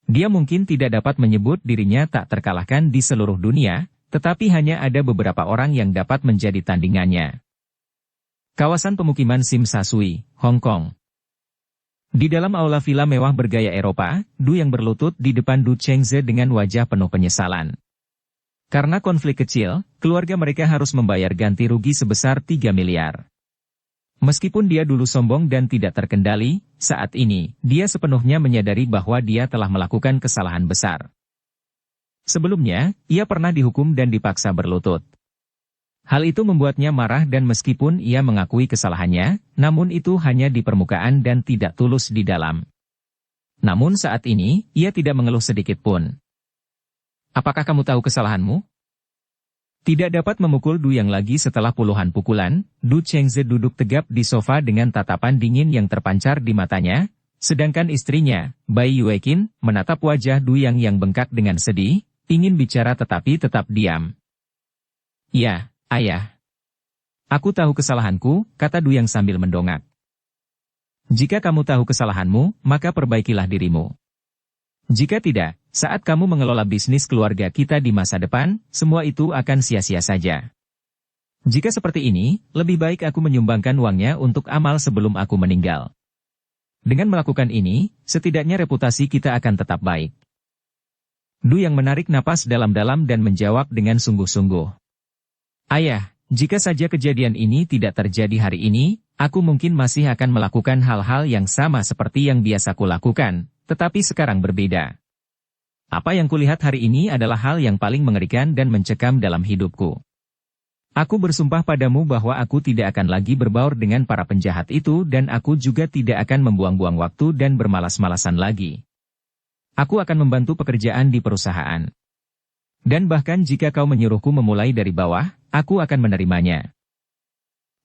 Dia mungkin tidak dapat menyebut dirinya tak terkalahkan di seluruh dunia, tetapi hanya ada beberapa orang yang dapat menjadi tandingannya. Kawasan pemukiman Sim Sa Sui, Hong Kong. Di dalam aula villa mewah bergaya Eropa, Du yang berlutut di depan Du Chengze dengan wajah penuh penyesalan. Karena konflik kecil, keluarga mereka harus membayar ganti rugi sebesar 3 miliar. Meskipun dia dulu sombong dan tidak terkendali, saat ini, dia sepenuhnya menyadari bahwa dia telah melakukan kesalahan besar. Sebelumnya, ia pernah dihukum dan dipaksa berlutut. Hal itu membuatnya marah dan meskipun ia mengakui kesalahannya, namun itu hanya di permukaan dan tidak tulus di dalam. Namun saat ini, ia tidak mengeluh sedikit pun. Apakah kamu tahu kesalahanmu? Tidak dapat memukul Du yang lagi setelah puluhan pukulan, Du Chengze duduk tegap di sofa dengan tatapan dingin yang terpancar di matanya, sedangkan istrinya, Bai Yueqin, menatap wajah Du yang bengkak dengan sedih, ingin bicara tetapi tetap diam. Ya. Ayah. Aku tahu kesalahanku, kata Du yang sambil mendongak. Jika kamu tahu kesalahanmu, maka perbaikilah dirimu. Jika tidak, saat kamu mengelola bisnis keluarga kita di masa depan, semua itu akan sia-sia saja. Jika seperti ini, lebih baik aku menyumbangkan uangnya untuk amal sebelum aku meninggal. Dengan melakukan ini, setidaknya reputasi kita akan tetap baik. Du yang menarik napas dalam-dalam dan menjawab dengan sungguh-sungguh. Ayah, jika saja kejadian ini tidak terjadi hari ini, aku mungkin masih akan melakukan hal-hal yang sama seperti yang biasa kulakukan, tetapi sekarang berbeda. Apa yang kulihat hari ini adalah hal yang paling mengerikan dan mencekam dalam hidupku. Aku bersumpah padamu bahwa aku tidak akan lagi berbaur dengan para penjahat itu dan aku juga tidak akan membuang-buang waktu dan bermalas-malasan lagi. Aku akan membantu pekerjaan di perusahaan. Dan bahkan jika kau menyuruhku memulai dari bawah, aku akan menerimanya.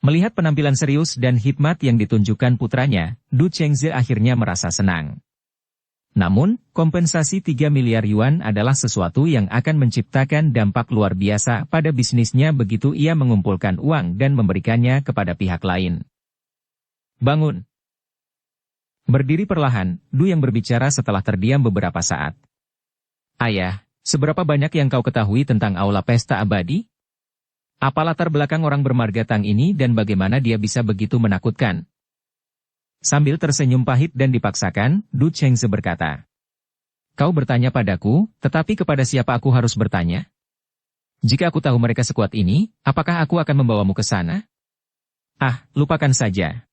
Melihat penampilan serius dan hikmat yang ditunjukkan putranya, Du Chengze akhirnya merasa senang. Namun, kompensasi 3 miliar yuan adalah sesuatu yang akan menciptakan dampak luar biasa pada bisnisnya begitu ia mengumpulkan uang dan memberikannya kepada pihak lain. Bangun. Berdiri perlahan, Du yang berbicara setelah terdiam beberapa saat. Ayah. Seberapa banyak yang kau ketahui tentang aula pesta abadi? Apa latar belakang orang bermarga Tang ini dan bagaimana dia bisa begitu menakutkan? Sambil tersenyum pahit dan dipaksakan, Du Chengze berkata. Kau bertanya padaku, tetapi kepada siapa aku harus bertanya? Jika aku tahu mereka sekuat ini, apakah aku akan membawamu ke sana? Ah, lupakan saja.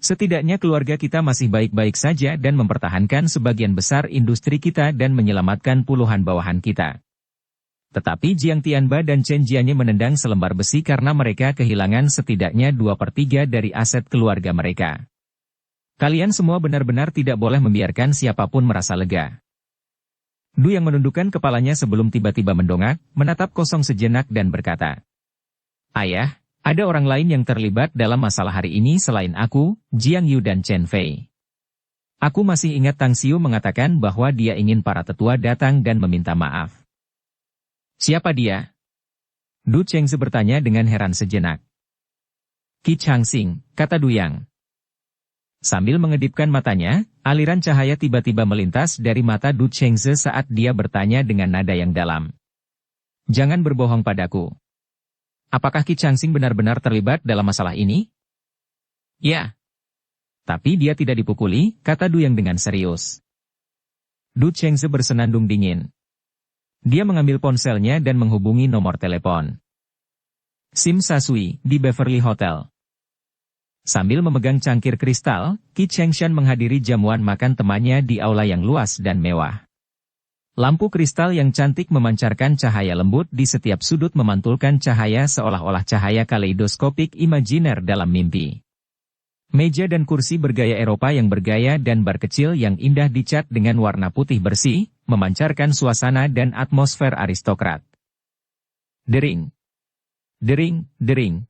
Setidaknya keluarga kita masih baik-baik saja dan mempertahankan sebagian besar industri kita dan menyelamatkan puluhan bawahan kita. Tetapi Jiang Tianba dan Chen Jianye menendang selembar besi karena mereka kehilangan setidaknya 2/3 dari aset keluarga mereka. Kalian semua benar-benar tidak boleh membiarkan siapapun merasa lega. Du yang menundukkan kepalanya sebelum tiba-tiba mendongak, menatap kosong sejenak dan berkata, "Ayah, ada orang lain yang terlibat dalam masalah hari ini selain aku, Jiang Yu dan Chen Fei. Aku masih ingat Tang Xiu mengatakan bahwa dia ingin para tetua datang dan meminta maaf." "Siapa dia?" Du Chengze bertanya dengan heran sejenak. "Qi Changxing," kata Du Yang. Sambil mengedipkan matanya, aliran cahaya tiba-tiba melintas dari mata Du Chengze saat dia bertanya dengan nada yang dalam. "Jangan berbohong padaku. Apakah Qi Changxing benar-benar terlibat dalam masalah ini?" "Ya." "Tapi dia tidak dipukuli," kata Du Yang dengan serius. Du Chengze bersenandung dingin. Dia mengambil ponselnya dan menghubungi nomor telepon. Sim Sasui, di Beverly Hotel. Sambil memegang cangkir kristal, Qi Chengshan menghadiri jamuan makan temannya di aula yang luas dan mewah. Lampu kristal yang cantik memancarkan cahaya lembut di setiap sudut memantulkan cahaya seolah-olah cahaya kaleidoskopik imajiner dalam mimpi. Meja dan kursi bergaya Eropa yang bergaya dan bar kecil yang indah dicat dengan warna putih bersih, memancarkan suasana dan atmosfer aristokrat. Dering. Dering, dering.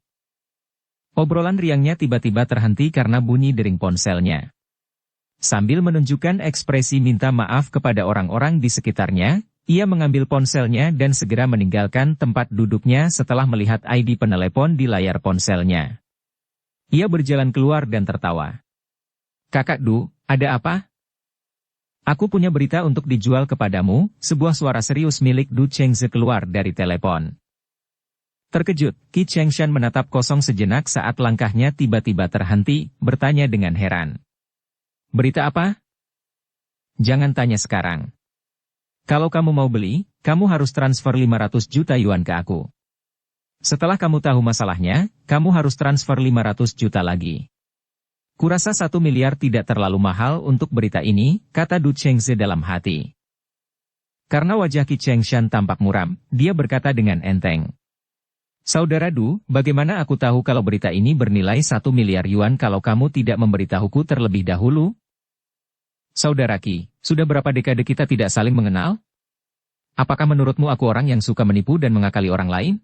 Obrolan riangnya tiba-tiba terhenti karena bunyi dering ponselnya. Sambil menunjukkan ekspresi minta maaf kepada orang-orang di sekitarnya, ia mengambil ponselnya dan segera meninggalkan tempat duduknya setelah melihat ID penelepon di layar ponselnya. Ia berjalan keluar dan tertawa. "Kakak Du, ada apa?" "Aku punya berita untuk dijual kepadamu," sebuah suara serius milik Du Chengze keluar dari telepon. Terkejut, Qi Chengshan menatap kosong sejenak saat langkahnya tiba-tiba terhenti, bertanya dengan heran. "Berita apa?" "Jangan tanya sekarang. Kalau kamu mau beli, kamu harus transfer 500 juta yuan ke aku. Setelah kamu tahu masalahnya, kamu harus transfer 500 juta lagi." "Kurasa 1 miliar tidak terlalu mahal untuk berita ini," kata Du Chengze dalam hati. Karena wajah Qi Chengshan tampak muram, dia berkata dengan enteng. "Saudara Du, bagaimana aku tahu kalau berita ini bernilai 1 miliar yuan kalau kamu tidak memberitahuku terlebih dahulu?" "Saudara Qi, sudah berapa dekade kita tidak saling mengenal? Apakah menurutmu aku orang yang suka menipu dan mengakali orang lain?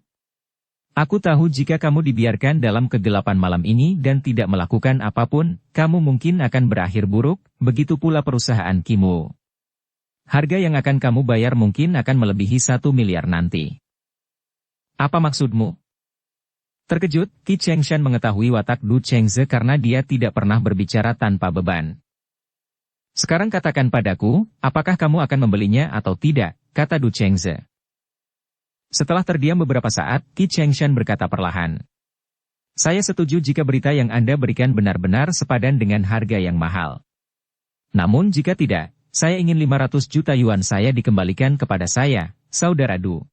Aku tahu jika kamu dibiarkan dalam kegelapan malam ini dan tidak melakukan apapun, kamu mungkin akan berakhir buruk, begitu pula perusahaan Kimu. Harga yang akan kamu bayar mungkin akan melebihi 1 miliar nanti. Apa maksudmu?" Terkejut, Qi Chengshan mengetahui watak Du Chengze karena dia tidak pernah berbicara tanpa beban. "Sekarang katakan padaku, apakah kamu akan membelinya atau tidak?" kata Du Chengze. Setelah terdiam beberapa saat, Qi Chengshan berkata perlahan. "Saya setuju jika berita yang Anda berikan benar-benar sepadan dengan harga yang mahal. Namun jika tidak, saya ingin 500 juta yuan saya dikembalikan kepada saya, Saudara Du.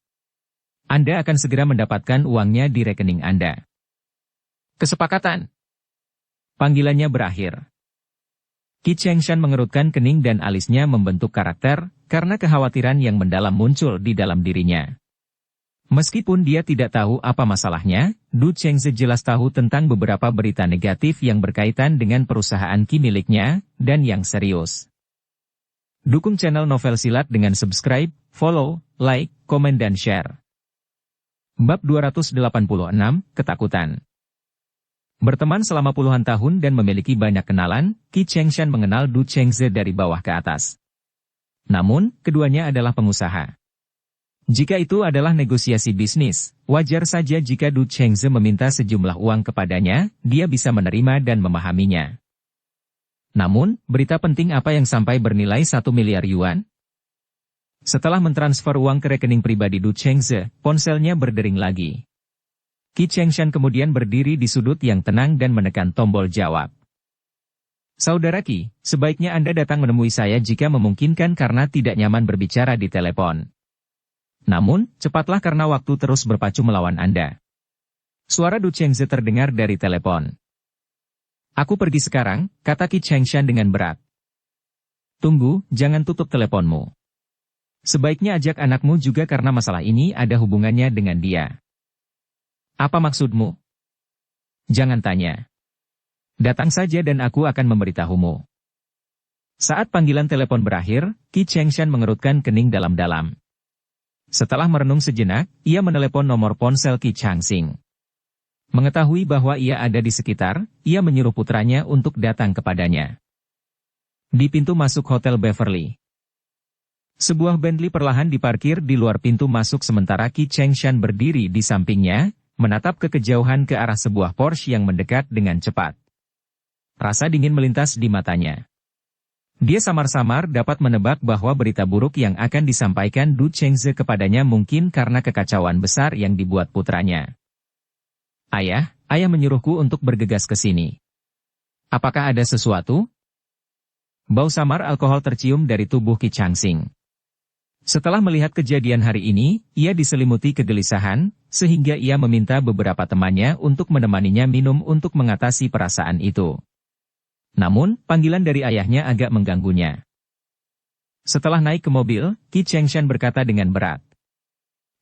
Anda akan segera mendapatkan uangnya di rekening Anda." "Kesepakatan." Panggilannya berakhir. Qi Chengshan mengerutkan kening dan alisnya membentuk karakter, karena kekhawatiran yang mendalam muncul di dalam dirinya. Meskipun dia tidak tahu apa masalahnya, Du Chengze jelas tahu tentang beberapa berita negatif yang berkaitan dengan perusahaan Qi miliknya, dan yang serius. Dukung channel Novel Silat dengan subscribe, follow, like, komen dan share. Bab 286, Ketakutan. Berteman selama puluhan tahun dan memiliki banyak kenalan, Qi Chengshan mengenal Du Chengze dari bawah ke atas. Namun, keduanya adalah pengusaha. Jika itu adalah negosiasi bisnis, wajar saja jika Du Chengze meminta sejumlah uang kepadanya, dia bisa menerima dan memahaminya. Namun, berita penting apa yang sampai bernilai 1 miliar yuan? Setelah mentransfer uang ke rekening pribadi Du Chengze, ponselnya berdering lagi. Qi Chengshan kemudian berdiri di sudut yang tenang dan menekan tombol jawab. "Saudara Qi, sebaiknya Anda datang menemui saya jika memungkinkan karena tidak nyaman berbicara di telepon. Namun, cepatlah karena waktu terus berpacu melawan Anda." Suara Du Chengze terdengar dari telepon. "Aku pergi sekarang," kata Qi Chengshan dengan berat. "Tunggu, jangan tutup teleponmu. Sebaiknya ajak anakmu juga karena masalah ini ada hubungannya dengan dia." "Apa maksudmu?" "Jangan tanya. Datang saja dan aku akan memberitahumu." Saat panggilan telepon berakhir, Qi Chengshan mengerutkan kening dalam-dalam. Setelah merenung sejenak, ia menelepon nomor ponsel Qi Changsing. Mengetahui bahwa ia ada di sekitar, ia menyuruh putranya untuk datang kepadanya. Di pintu masuk Hotel Beverly. Sebuah Bentley perlahan diparkir di luar pintu masuk sementara Qi Chengshan berdiri di sampingnya, menatap ke kejauhan ke arah sebuah Porsche yang mendekat dengan cepat. Rasa dingin melintas di matanya. Dia samar-samar dapat menebak bahwa berita buruk yang akan disampaikan Du Chengze kepadanya mungkin karena kekacauan besar yang dibuat putranya. Ayah menyuruhku untuk bergegas ke sini. Apakah ada sesuatu? Bau samar alkohol tercium dari tubuh Qi Changsing. Setelah melihat kejadian hari ini, ia diselimuti kegelisahan, sehingga ia meminta beberapa temannya untuk menemaninya minum untuk mengatasi perasaan itu. Namun, panggilan dari ayahnya agak mengganggunya. Setelah naik ke mobil, Qi Chengshan berkata dengan berat.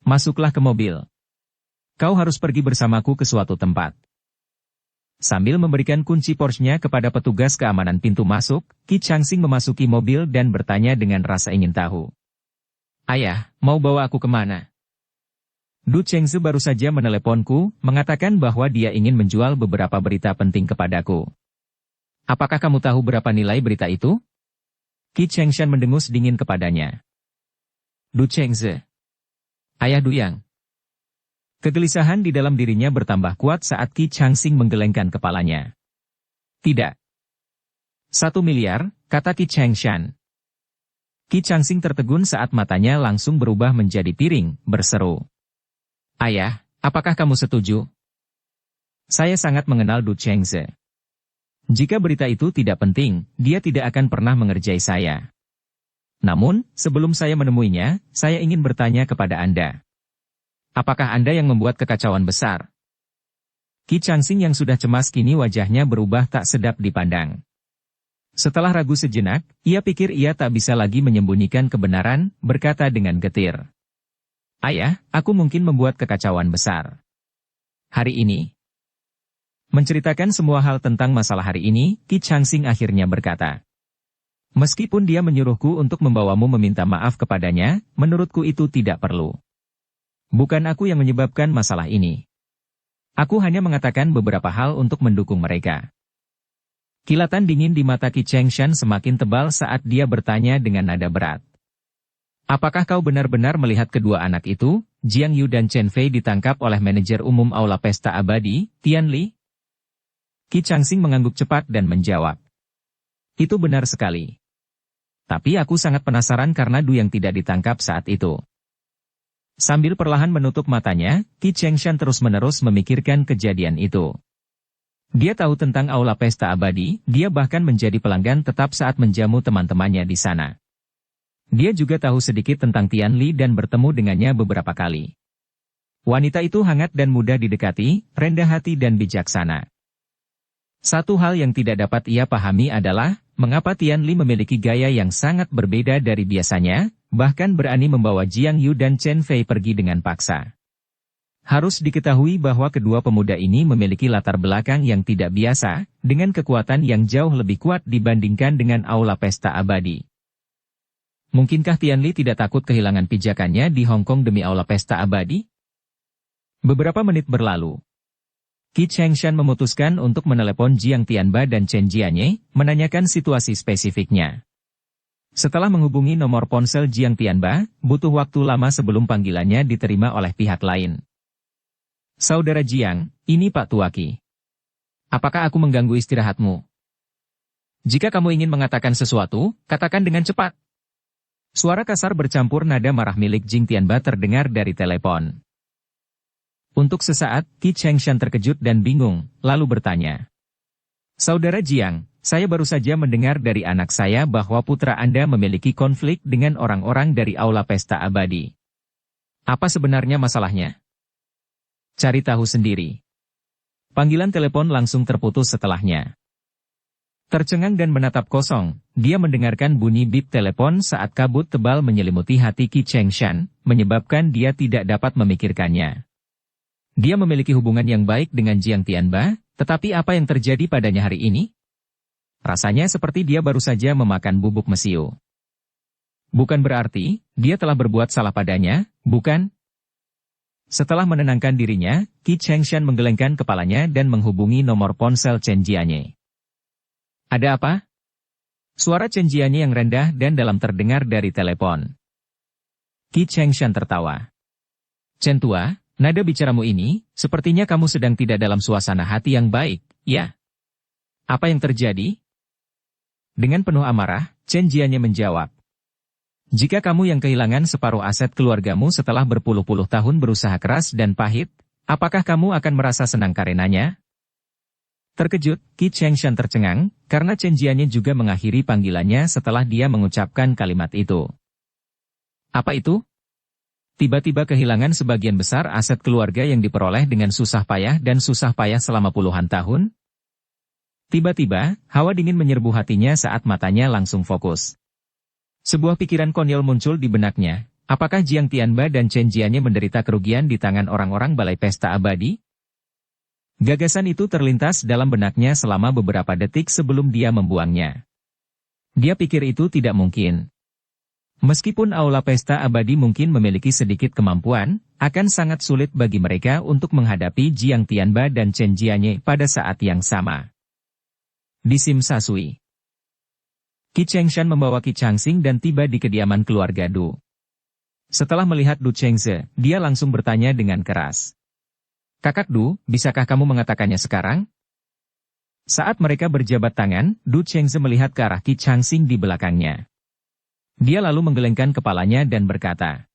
Masuklah ke mobil. Kau harus pergi bersamaku ke suatu tempat. Sambil memberikan kunci Porsche-nya kepada petugas keamanan pintu masuk, Qi Changsing memasuki mobil dan bertanya dengan rasa ingin tahu. Ayah, mau bawa aku kemana? Du Chengze baru saja meneleponku, mengatakan bahwa dia ingin menjual beberapa berita penting kepadaku. Apakah kamu tahu berapa nilai berita itu? Qi Chengshan mendengus dingin kepadanya. Du Chengze. Ayah Duyang. Kegelisahan di dalam dirinya bertambah kuat saat Qi Changsing menggelengkan kepalanya. Tidak. 1 miliar, kata Qi Chengshan. Qi Changsing tertegun saat matanya langsung berubah menjadi piring, berseru. Ayah, apakah kamu setuju? Saya sangat mengenal Du Chengze. Jika berita itu tidak penting, dia tidak akan pernah mengerjai saya. Namun, sebelum saya menemuinya, saya ingin bertanya kepada Anda. Apakah Anda yang membuat kekacauan besar? Qi Changsing yang sudah cemas kini wajahnya berubah tak sedap dipandang. Setelah ragu sejenak, ia pikir ia tak bisa lagi menyembunyikan kebenaran, berkata dengan getir. Ayah, aku mungkin membuat kekacauan besar. Hari ini. Menceritakan semua hal tentang masalah hari ini, Qi Changsing akhirnya berkata. Meskipun dia menyuruhku untuk membawamu meminta maaf kepadanya, menurutku itu tidak perlu. Bukan aku yang menyebabkan masalah ini. Aku hanya mengatakan beberapa hal untuk mendukung mereka. Kilatan dingin di mata Qi Chengshan semakin tebal saat dia bertanya dengan nada berat. Apakah kau benar-benar melihat kedua anak itu, Jiang Yu dan Chen Fei ditangkap oleh manajer umum Aula Pesta Abadi, Tian Li? Qi Changsing mengangguk cepat dan menjawab. Itu benar sekali. Tapi aku sangat penasaran karena Du yang tidak ditangkap saat itu. Sambil perlahan menutup matanya, Qi Chengshan terus-menerus memikirkan kejadian itu. Dia tahu tentang Aula Pesta Abadi, dia bahkan menjadi pelanggan tetap saat menjamu teman-temannya di sana. Dia juga tahu sedikit tentang Tian Li dan bertemu dengannya beberapa kali. Wanita itu hangat dan mudah didekati, rendah hati dan bijaksana. Satu hal yang tidak dapat ia pahami adalah, mengapa Tian Li memiliki gaya yang sangat berbeda dari biasanya, bahkan berani membawa Jiang Yu dan Chen Fei pergi dengan paksa. Harus diketahui bahwa kedua pemuda ini memiliki latar belakang yang tidak biasa, dengan kekuatan yang jauh lebih kuat dibandingkan dengan Aula Pesta Abadi. Mungkinkah Tian Li tidak takut kehilangan pijakannya di Hong Kong demi Aula Pesta Abadi? Beberapa menit berlalu. Qi Chengshan memutuskan untuk menelepon Jiang Tianba dan Chen Jianye, menanyakan situasi spesifiknya. Setelah menghubungi nomor ponsel Jiang Tianba, butuh waktu lama sebelum panggilannya diterima oleh pihak lain. Saudara Jiang, ini Pak Tuaki. Apakah aku mengganggu istirahatmu? Jika kamu ingin mengatakan sesuatu, katakan dengan cepat. Suara kasar bercampur nada marah milik Jing Tianba terdengar dari telepon. Untuk sesaat, Qi Chengshan terkejut dan bingung, lalu bertanya. Saudara Jiang, saya baru saja mendengar dari anak saya bahwa putra Anda memiliki konflik dengan orang-orang dari Aula Pesta Abadi. Apa sebenarnya masalahnya? Cari tahu sendiri. Panggilan telepon langsung terputus setelahnya. Tercengang dan menatap kosong, dia mendengarkan bunyi bip telepon saat kabut tebal menyelimuti hati Qi Chengshan, menyebabkan dia tidak dapat memikirkannya. Dia memiliki hubungan yang baik dengan Jiang Tianba, tetapi apa yang terjadi padanya hari ini? Rasanya seperti dia baru saja memakan bubuk mesiu. Bukan berarti, dia telah berbuat salah padanya, bukan? Setelah menenangkan dirinya, Qi Chengshan menggelengkan kepalanya dan menghubungi nomor ponsel Chen Jianye. Ada apa? Suara Chen Jianye yang rendah dan dalam terdengar dari telepon. Qi Chengshan tertawa. Chen tua, nada bicaramu ini, sepertinya kamu sedang tidak dalam suasana hati yang baik, ya? Apa yang terjadi? Dengan penuh amarah, Chen Jianye menjawab. Jika kamu yang kehilangan separuh aset keluargamu setelah berpuluh-puluh tahun berusaha keras dan pahit, apakah kamu akan merasa senang karenanya? Terkejut, Qi Chengshan tercengang, karena Chen Jianye juga mengakhiri panggilannya setelah dia mengucapkan kalimat itu. Apa itu? Tiba-tiba kehilangan sebagian besar aset keluarga yang diperoleh dengan susah payah dan susah payah selama puluhan tahun? Tiba-tiba, hawa dingin menyerbu hatinya saat matanya langsung fokus. Sebuah pikiran konyol muncul di benaknya, apakah Jiang Tianba dan Chen Jianye menderita kerugian di tangan orang-orang Balai Pesta Abadi? Gagasan itu terlintas dalam benaknya selama beberapa detik sebelum dia membuangnya. Dia pikir itu tidak mungkin. Meskipun Aula Pesta Abadi mungkin memiliki sedikit kemampuan, akan sangat sulit bagi mereka untuk menghadapi Jiang Tianba dan Chen Jianye pada saat yang sama. Di Sim Sasui, Qi Chengshan membawa Qi Changxing dan tiba di kediaman keluarga Du. Setelah melihat Du Chengze, dia langsung bertanya dengan keras. Kakak Du, bisakah kamu mengatakannya sekarang? Saat mereka berjabat tangan, Du Chengze melihat ke arah Qi Changxing di belakangnya. Dia lalu menggelengkan kepalanya dan berkata,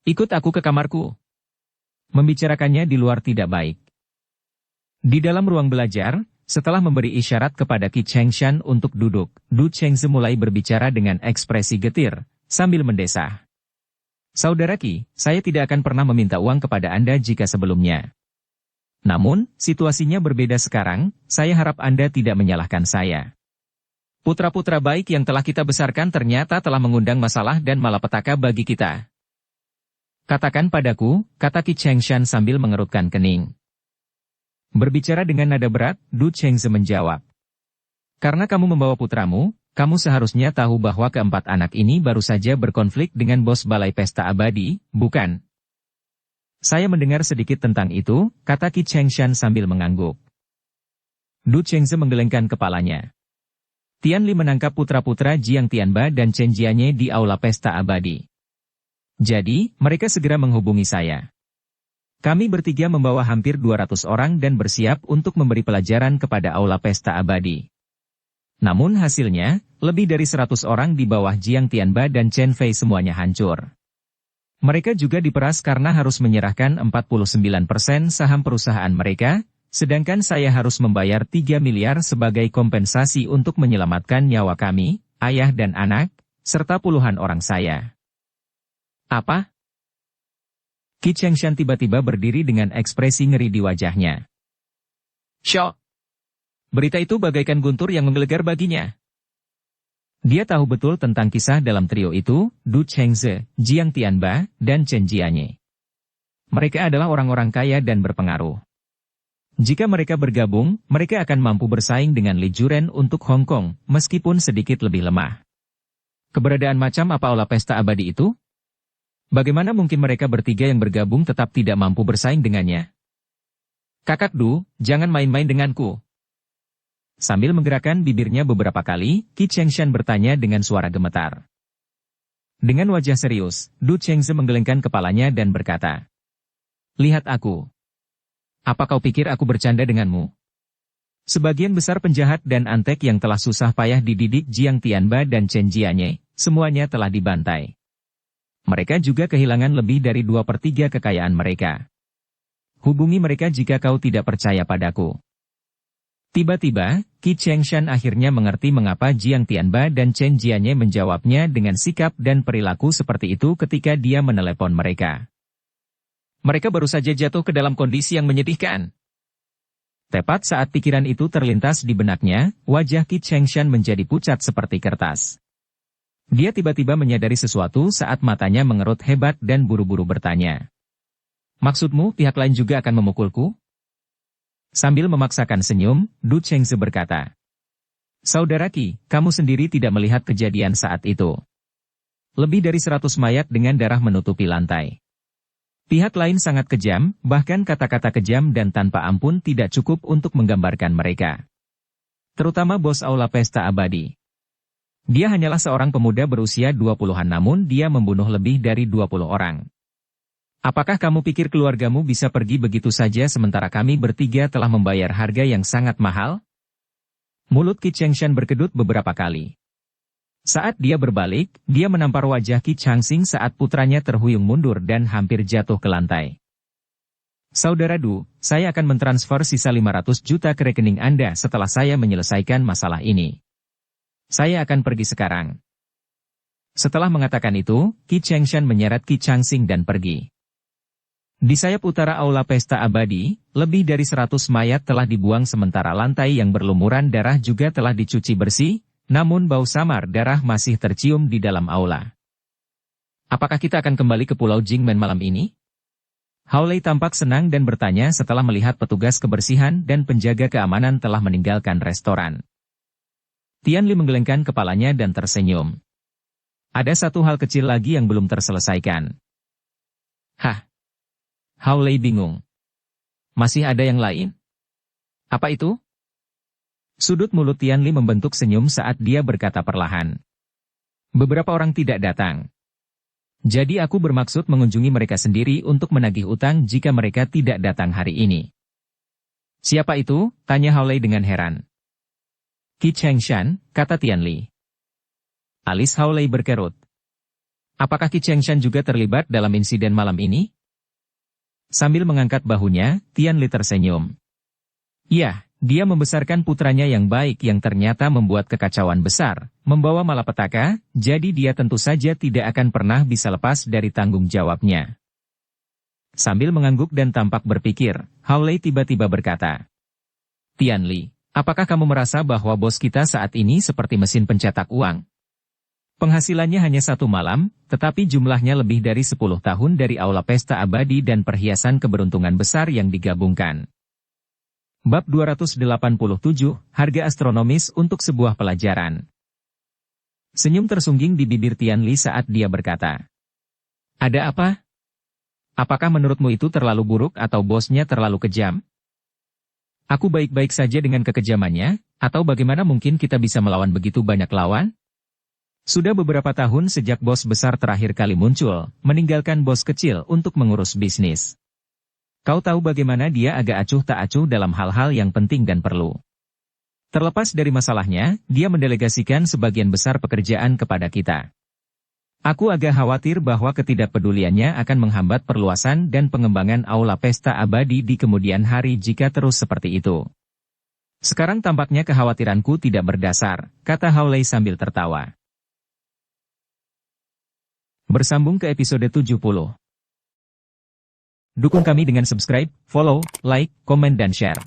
ikut aku ke kamarku. Membicarakannya di luar tidak baik. Di dalam ruang belajar, setelah memberi isyarat kepada Qi Chengshan untuk duduk, Du Chengze mulai berbicara dengan ekspresi getir, sambil mendesah. Saudara Qi, saya tidak akan pernah meminta uang kepada Anda jika sebelumnya. Namun, situasinya berbeda sekarang, saya harap Anda tidak menyalahkan saya. Putra-putra baik yang telah kita besarkan ternyata telah mengundang masalah dan malapetaka bagi kita. Katakan padaku, kata Qi Chengshan sambil mengerutkan kening. Berbicara dengan nada berat, Du Chengze menjawab. Karena kamu membawa putramu, kamu seharusnya tahu bahwa keempat anak ini baru saja berkonflik dengan bos Balai Pesta Abadi, bukan? Saya mendengar sedikit tentang itu, kata Qi Chengshan sambil mengangguk. Du Chengze menggelengkan kepalanya. Tian Li menangkap putra-putra Jiang Tianba dan Chen Jianye di Aula Pesta Abadi. Jadi, mereka segera menghubungi saya. Kami bertiga membawa hampir 200 orang dan bersiap untuk memberi pelajaran kepada Aula Pesta Abadi. Namun hasilnya, lebih dari 100 orang di bawah Jiang Tianba dan Chen Fei semuanya hancur. Mereka juga diperas karena harus menyerahkan 49% saham perusahaan mereka, sedangkan saya harus membayar 3 miliar sebagai kompensasi untuk menyelamatkan nyawa kami, ayah dan anak, serta puluhan orang saya. Apa? Qi Chengshan tiba-tiba berdiri dengan ekspresi ngeri di wajahnya. Syok! Berita itu bagaikan guntur yang menggelegar baginya. Dia tahu betul tentang kisah dalam trio itu, Du Chengze, Jiang Tianba, dan Chen Jianye. Mereka adalah orang-orang kaya dan berpengaruh. Jika mereka bergabung, mereka akan mampu bersaing dengan Li Juren untuk Hong Kong, meskipun sedikit lebih lemah. Keberadaan macam apa Aula Pesta Abadi itu? Bagaimana mungkin mereka bertiga yang bergabung tetap tidak mampu bersaing dengannya? Kakak Du, jangan main-main denganku. Sambil menggerakkan bibirnya beberapa kali, Qi Chengshan bertanya dengan suara gemetar. Dengan wajah serius, Du Chengze menggelengkan kepalanya dan berkata, lihat aku. Apa kau pikir aku bercanda denganmu? Sebagian besar penjahat dan antek yang telah susah payah dididik Jiang Tianba dan Chen Jianye, semuanya telah dibantai. Mereka juga kehilangan lebih dari 2/3 kekayaan mereka. Hubungi mereka jika kau tidak percaya padaku. Tiba-tiba, Qi Chengshan akhirnya mengerti mengapa Jiang Tianba dan Chen Jianye menjawabnya dengan sikap dan perilaku seperti itu ketika dia menelepon mereka. Mereka baru saja jatuh ke dalam kondisi yang menyedihkan. Tepat saat pikiran itu terlintas di benaknya, wajah Qi Chengshan menjadi pucat seperti kertas. Dia tiba-tiba menyadari sesuatu saat matanya mengerut hebat dan buru-buru bertanya. Maksudmu pihak lain juga akan memukulku? Sambil memaksakan senyum, Du Chengze berkata. Saudara Ki, kamu sendiri tidak melihat kejadian saat itu. Lebih dari 100 mayat dengan darah menutupi lantai. Pihak lain sangat kejam, bahkan kata-kata kejam dan tanpa ampun tidak cukup untuk menggambarkan mereka. Terutama bos Aula Pesta Abadi. Dia hanyalah seorang pemuda berusia 20-an namun dia membunuh lebih dari 20 orang. Apakah kamu pikir keluargamu bisa pergi begitu saja sementara kami bertiga telah membayar harga yang sangat mahal? Mulut Qi Chengshan berkedut beberapa kali. Saat dia berbalik, dia menampar wajah Qi Changxing saat putranya terhuyung mundur dan hampir jatuh ke lantai. Saudara Du, saya akan mentransfer sisa 500 juta ke rekening Anda setelah saya menyelesaikan masalah ini. Saya akan pergi sekarang. Setelah mengatakan itu, Qi Chengshan menyeret Qi Changxing dan pergi. Di sayap utara Aula Pesta Abadi, lebih dari 100 mayat telah dibuang sementara lantai yang berlumuran darah juga telah dicuci bersih, namun bau samar darah masih tercium di dalam aula. Apakah kita akan kembali ke Pulau Jingmen malam ini? Hao Lei tampak senang dan bertanya setelah melihat petugas kebersihan dan penjaga keamanan telah meninggalkan restoran. Tian Li menggelengkan kepalanya dan tersenyum. Ada satu hal kecil lagi yang belum terselesaikan. Hah? Hao Lei bingung. Masih ada yang lain? Apa itu? Sudut mulut Tian Li membentuk senyum saat dia berkata perlahan. Beberapa orang tidak datang. Jadi aku bermaksud mengunjungi mereka sendiri untuk menagih utang jika mereka tidak datang hari ini. Siapa itu? Tanya Hao Lei dengan heran. Qi Chengshan, kata Tian Li. Alis Hao Lei berkerut. Apakah Qi Chengshan juga terlibat dalam insiden malam ini? Sambil mengangkat bahunya, Tian Li tersenyum. Ya, dia membesarkan putranya yang baik yang ternyata membuat kekacauan besar, membawa malapetaka, jadi dia tentu saja tidak akan pernah bisa lepas dari tanggung jawabnya. Sambil mengangguk dan tampak berpikir, Hao Lei tiba-tiba berkata, Tian Li, apakah kamu merasa bahwa bos kita saat ini seperti mesin pencetak uang? Penghasilannya hanya 1 malam, tetapi jumlahnya lebih dari 10 tahun dari Aula Pesta Abadi dan perhiasan keberuntungan besar yang digabungkan. Bab 287, Harga Astronomis untuk Sebuah Pelajaran. Senyum tersungging di bibir Tian Li saat dia berkata, Ada apa? Apakah menurutmu itu terlalu buruk atau bosnya terlalu kejam? Aku baik-baik saja dengan kekejamannya, atau bagaimana mungkin kita bisa melawan begitu banyak lawan? Sudah beberapa tahun sejak bos besar terakhir kali muncul, meninggalkan bos kecil untuk mengurus bisnis. Kau tahu bagaimana dia agak acuh tak acuh dalam hal-hal yang penting dan perlu. Terlepas dari masalahnya, dia mendelegasikan sebagian besar pekerjaan kepada kita. Aku agak khawatir bahwa ketidakpeduliannya akan menghambat perluasan dan pengembangan Aula Pesta Abadi di kemudian hari jika terus seperti itu. Sekarang tampaknya kekhawatiranku tidak berdasar, kata Hao Lei sambil tertawa. Bersambung ke episode 70. Dukung kami dengan subscribe, follow, like, komen dan share.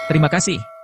Terima kasih.